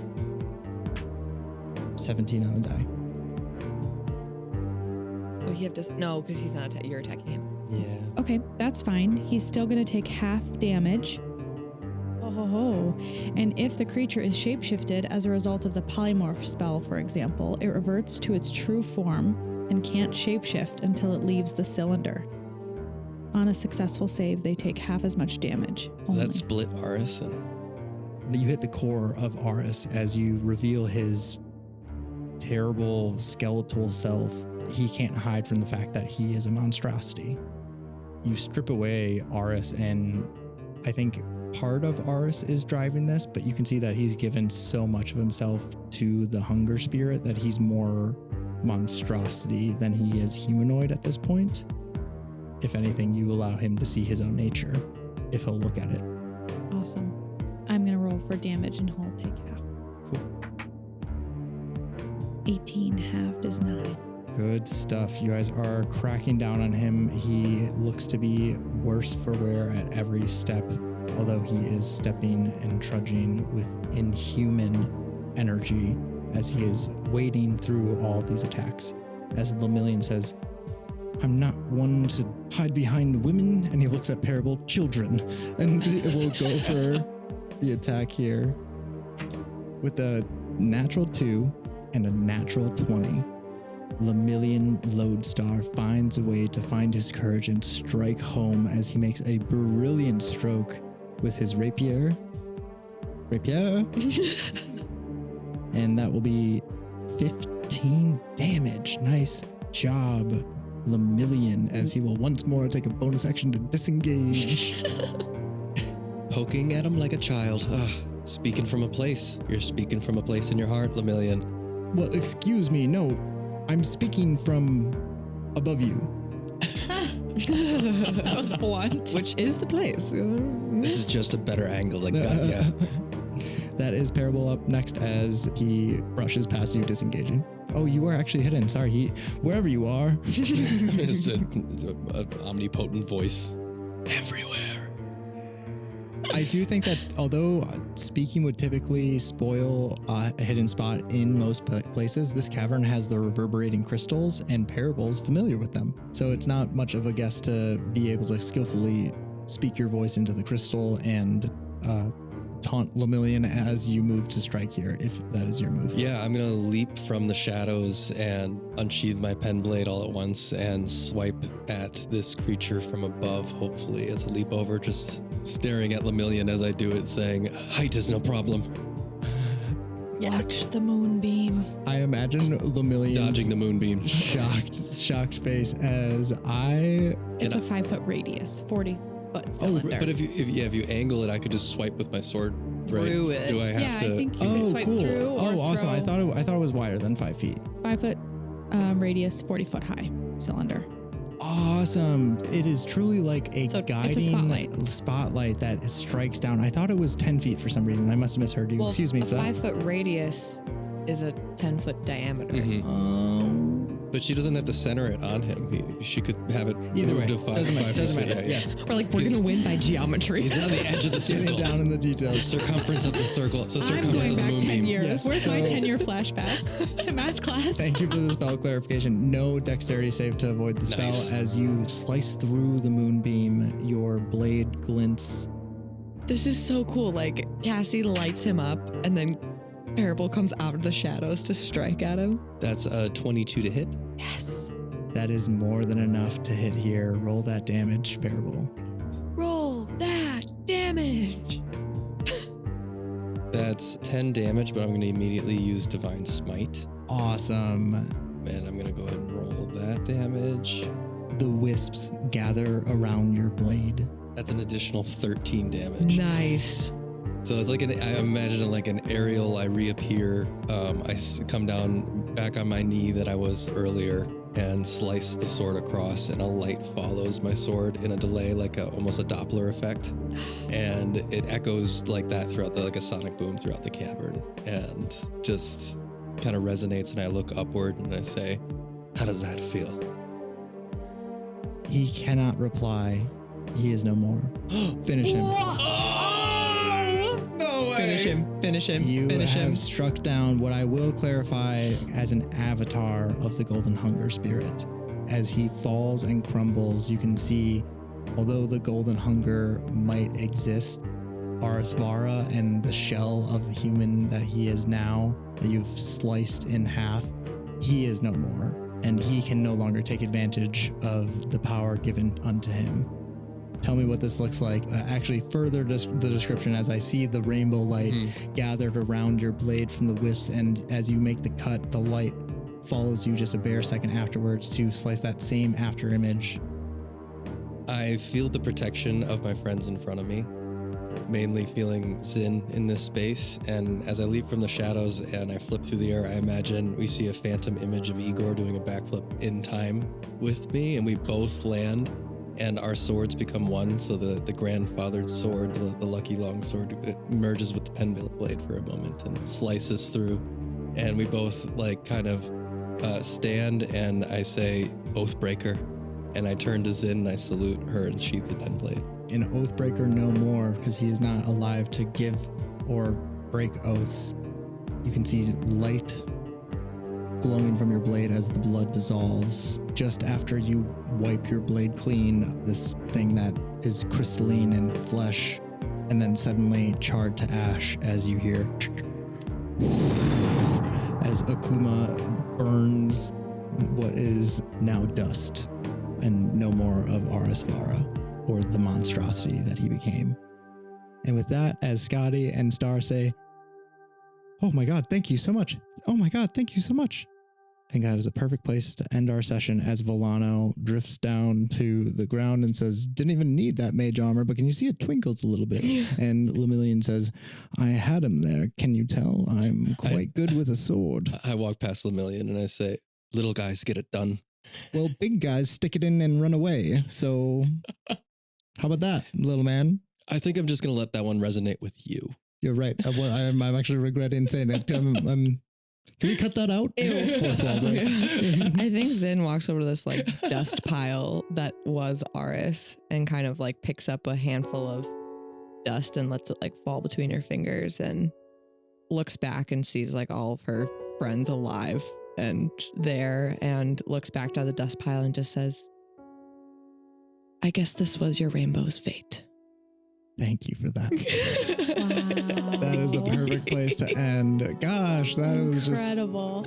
17 on the die. Would he have just no? Because he's not. You're attacking him. Yeah. Okay, that's fine. He's still going to take half damage. Oh. And if the creature is shapeshifted as a result of the polymorph spell, for example, it reverts to its true form and can't shapeshift until it leaves the cylinder. On a successful save, they take half as much damage. Does only. that split Aris? And You hit the core of Aris as you reveal his terrible skeletal self. He can't hide from the fact that he is a monstrosity. You strip away Aris, and I think part of Aris is driving this, but you can see that he's given so much of himself to the hunger spirit that he's more monstrosity than he is humanoid at this point. If anything, you allow him to see his own nature if he'll look at it. Awesome. I'm going to roll for damage and he'll take half. Cool. 18 halved is 9. Good stuff. You guys are cracking down on him. He looks to be worse for wear at every step, although he is stepping and trudging with inhuman energy as he is wading through all of these attacks. As Lemillion says, I'm not one to hide behind women, and he looks at parable children, and we'll go for the attack here with a natural 2 and a natural 20. Lemillion Lodestar finds a way to find his courage and strike home as he makes a brilliant stroke with his rapier. And that will be 15 damage. Nice job, Lemillion, as he will once more take a bonus action to disengage. poking at him like a child. Speaking from a place. You're speaking from a place in your heart, Lemillion. Well, excuse me, no. I'm speaking from above you. That was blunt. Which is the place. This is just a better angle than got ya. That is Parable up next as he brushes past you, disengaging. Oh, you are actually hidden. Sorry, wherever you are. It's an omnipotent voice. Everywhere. I do think that although speaking would typically spoil a hidden spot in most places, this cavern has the reverberating crystals and Parable's familiar with them. So it's not much of a guess to be able to skillfully speak your voice into the crystal and taunt Lemillion as you move to strike here, if that is your move. Yeah, I'm going to leap from the shadows and unsheath my pen blade all at once and swipe at this creature from above, hopefully, as I leap over, just staring at Lemillion as I do it, saying, height is no problem. Watch the moonbeam. I imagine Lemillion's Dodging the moonbeam. shocked face as I... It's a 5-foot radius, 40-foot cylinder. But if you angle it, I could just swipe with my sword thread. Through it. Do I have to? I think you could swipe cool. through or Oh, awesome. I throw. thought it was wider than 5 feet. 5-foot radius, 40-foot high cylinder. Awesome. It is truly like a So guiding it's a spotlight that strikes down. I thought it was 10 feet for some reason. I must have misheard you. Well, Excuse me a for that. 5-foot radius is a 10-foot diameter. Mhm. But she doesn't have to center it on him. She could have it Either way, moved to 5 doesn't matter. feet. Doesn't matter. Yeah, Yes. We're like, we're He's- going to win by geometry. He's on the edge of the Getting circle. down in the The details. circumference of the circle. So I'm circumference going of the back 10 moonbeam. years. Yes, Where's my so- 10-year flashback to math class? Thank you for the spell clarification. No dexterity save to avoid the spell. Nice. As you slice through the moonbeam, your blade glints. This is so cool. Like, Cassie lights him up, and then Parable comes out of the shadows to strike at him. That's a 22 to hit. Yes. That is more than enough to hit here. Roll that damage, Parable. Roll that damage. That's 10 damage, but I'm going to immediately use Divine Smite. Awesome. And I'm going to go ahead and roll that damage. The wisps gather around your blade. That's an additional 13 damage. Nice. So it's like I imagine like an aerial, I reappear. I come down back on my knee that I was earlier and slice the sword across, and a light follows my sword in a delay, like almost a Doppler effect. And it echoes like that throughout like a sonic boom throughout the cavern. And just kind of resonates, and I look upward and I say, how does that feel? He cannot reply. He is no more. Finish him. No way. Finish him. You finish have him. struck down what I will clarify as an avatar of the Golden Hunger Spirit. As he falls and crumbles, you can see, although the Golden Hunger might exist, Arisvara and the shell of the human that he is now, that you've sliced in half, he is no more. And he can no longer take advantage of the power given unto him. Tell me what this looks like. Actually, further the description as I see the rainbow light gathered around your blade from the wisps, and as you make the cut, the light follows you just a bare second afterwards to slice that same after image. I feel the protection of my friends in front of me, mainly feeling Zin in this space. And as I leap from the shadows and I flip through the air, I imagine we see a phantom image of Igor doing a backflip in time with me, and we both land and our swords become one. So the grandfathered sword, the lucky long sword, it merges with the pen blade for a moment and slices through. And we both like kind of stand, and I say, Oathbreaker. And I turn to Zin and I salute her and sheath the pen blade. An Oathbreaker no more, because he is not alive to give or break oaths. You can see light glowing from your blade as the blood dissolves. Just after you wipe your blade clean, this thing that is crystalline and flesh, and then suddenly charred to ash as you hear as Akuma burns what is now dust, and no more of Arisvara, or the monstrosity that he became. And with that, as Scotty and Star say, oh my God, thank you so much. Oh my God, thank you so much. I think that is a perfect place to end our session as Volano drifts down to the ground and says, didn't even need that mage armor, but can you see it twinkles a little bit? And Lemillion says, I had him there. Can you tell? I'm quite good with a sword. I walk past Lemillion and I say, little guys get it done. Well, big guys stick it in and run away. So how about that, little man? I think I'm just going to let that one resonate with you. You're right. I'm actually regretting saying it. Can we cut that out? Fourth wall break. I think Zin walks over to this like dust pile that was Aris and kind of like picks up a handful of dust and lets it like fall between her fingers and looks back and sees like all of her friends alive and there, and looks back to the dust pile and just says, I guess this was your rainbow's fate. Thank you for that. Wow. That is a perfect place to end. Gosh, that was incredible.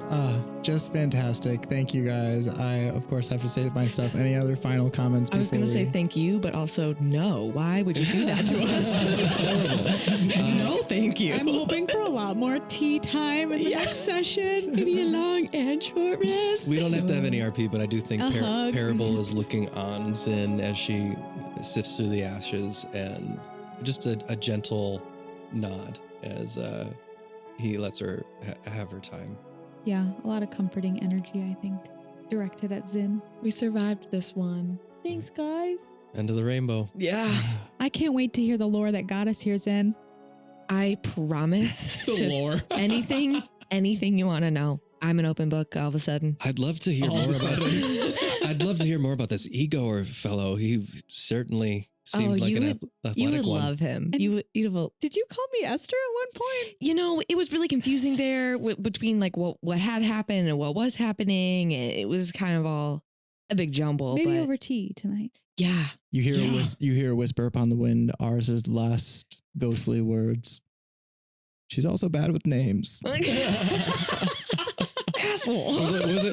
Just fantastic. Thank you guys. I, of course, have to say my stuff. Any other final comments? I was going to say thank you, but also no. Why would you do that to us? No, thank you. I'm hoping for a lot more tea time in the next session. Maybe a long and short rest. We don't have to have any RP, but I do think A hug. Parable is looking on Zin as she sifts through the ashes, and just a gentle nod as he lets her have her time. Yeah, a lot of comforting energy, I think, directed at Zin. We survived this one. Thanks, guys. End of the rainbow. Yeah. I can't wait to hear the lore that got us here, Zin. I promise. The lore. Anything you want to know. I'm an open book all of a sudden. I'd love to hear more about I'd love to hear more about this Igor fellow. He certainly seemed like an athletic You would one. love him. And- You'd Did you call me Esther at one point? you know, it was really confusing there between like what had happened and what was happening. It was kind of all a big jumble. Maybe but over tea tonight. yeah. You hear a whisper upon the wind. Aris's last ghostly words. She's also bad with names. Asshole.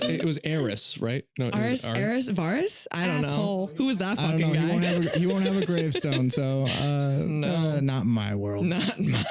It was Eris, right? No, it was Aris, Varus? I don't Asshole. know. Who was that I don't fucking know. guy? He won't have a gravestone, so No. not in my world. Not my.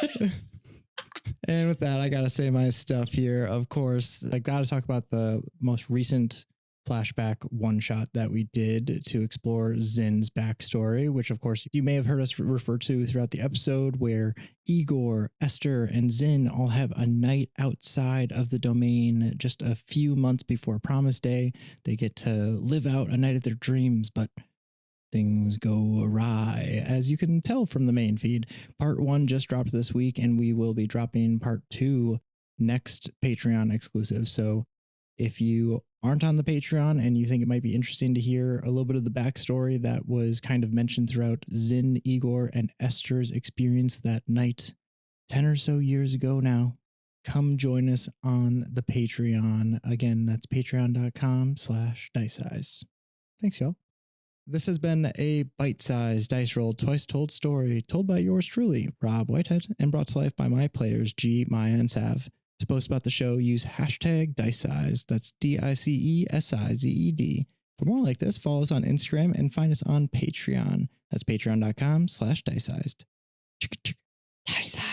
And with that, I gotta say my stuff here. Of course, I gotta talk about the most recent flashback one shot that we did to explore Zin's backstory, which of course you may have heard us refer to throughout the episode, where Igor, Esther, and Zin all have a night outside of the domain just a few months before Promise Day. They get to live out a night of their dreams, but things go awry, as you can tell from the main feed. Part 1 just dropped this week, and we will be dropping part 2 next Patreon exclusive. So if you aren't on the Patreon and you think it might be interesting to hear a little bit of the backstory that was kind of mentioned throughout Zin, Igor, and Esther's experience that night 10 or so years ago now, come join us on the Patreon. Again, that's patreon.com/DiceSized. Thanks, y'all. This has been a bite-sized dice roll twice told story told by yours truly, Rob Whitehead, and brought to life by my players G, Maya, and Sav. To post about the show, use hashtag DiceSized. That's DICESIZED. For more like this, follow us on Instagram and find us on Patreon. That's patreon.com/DiceSized. Dice-sized.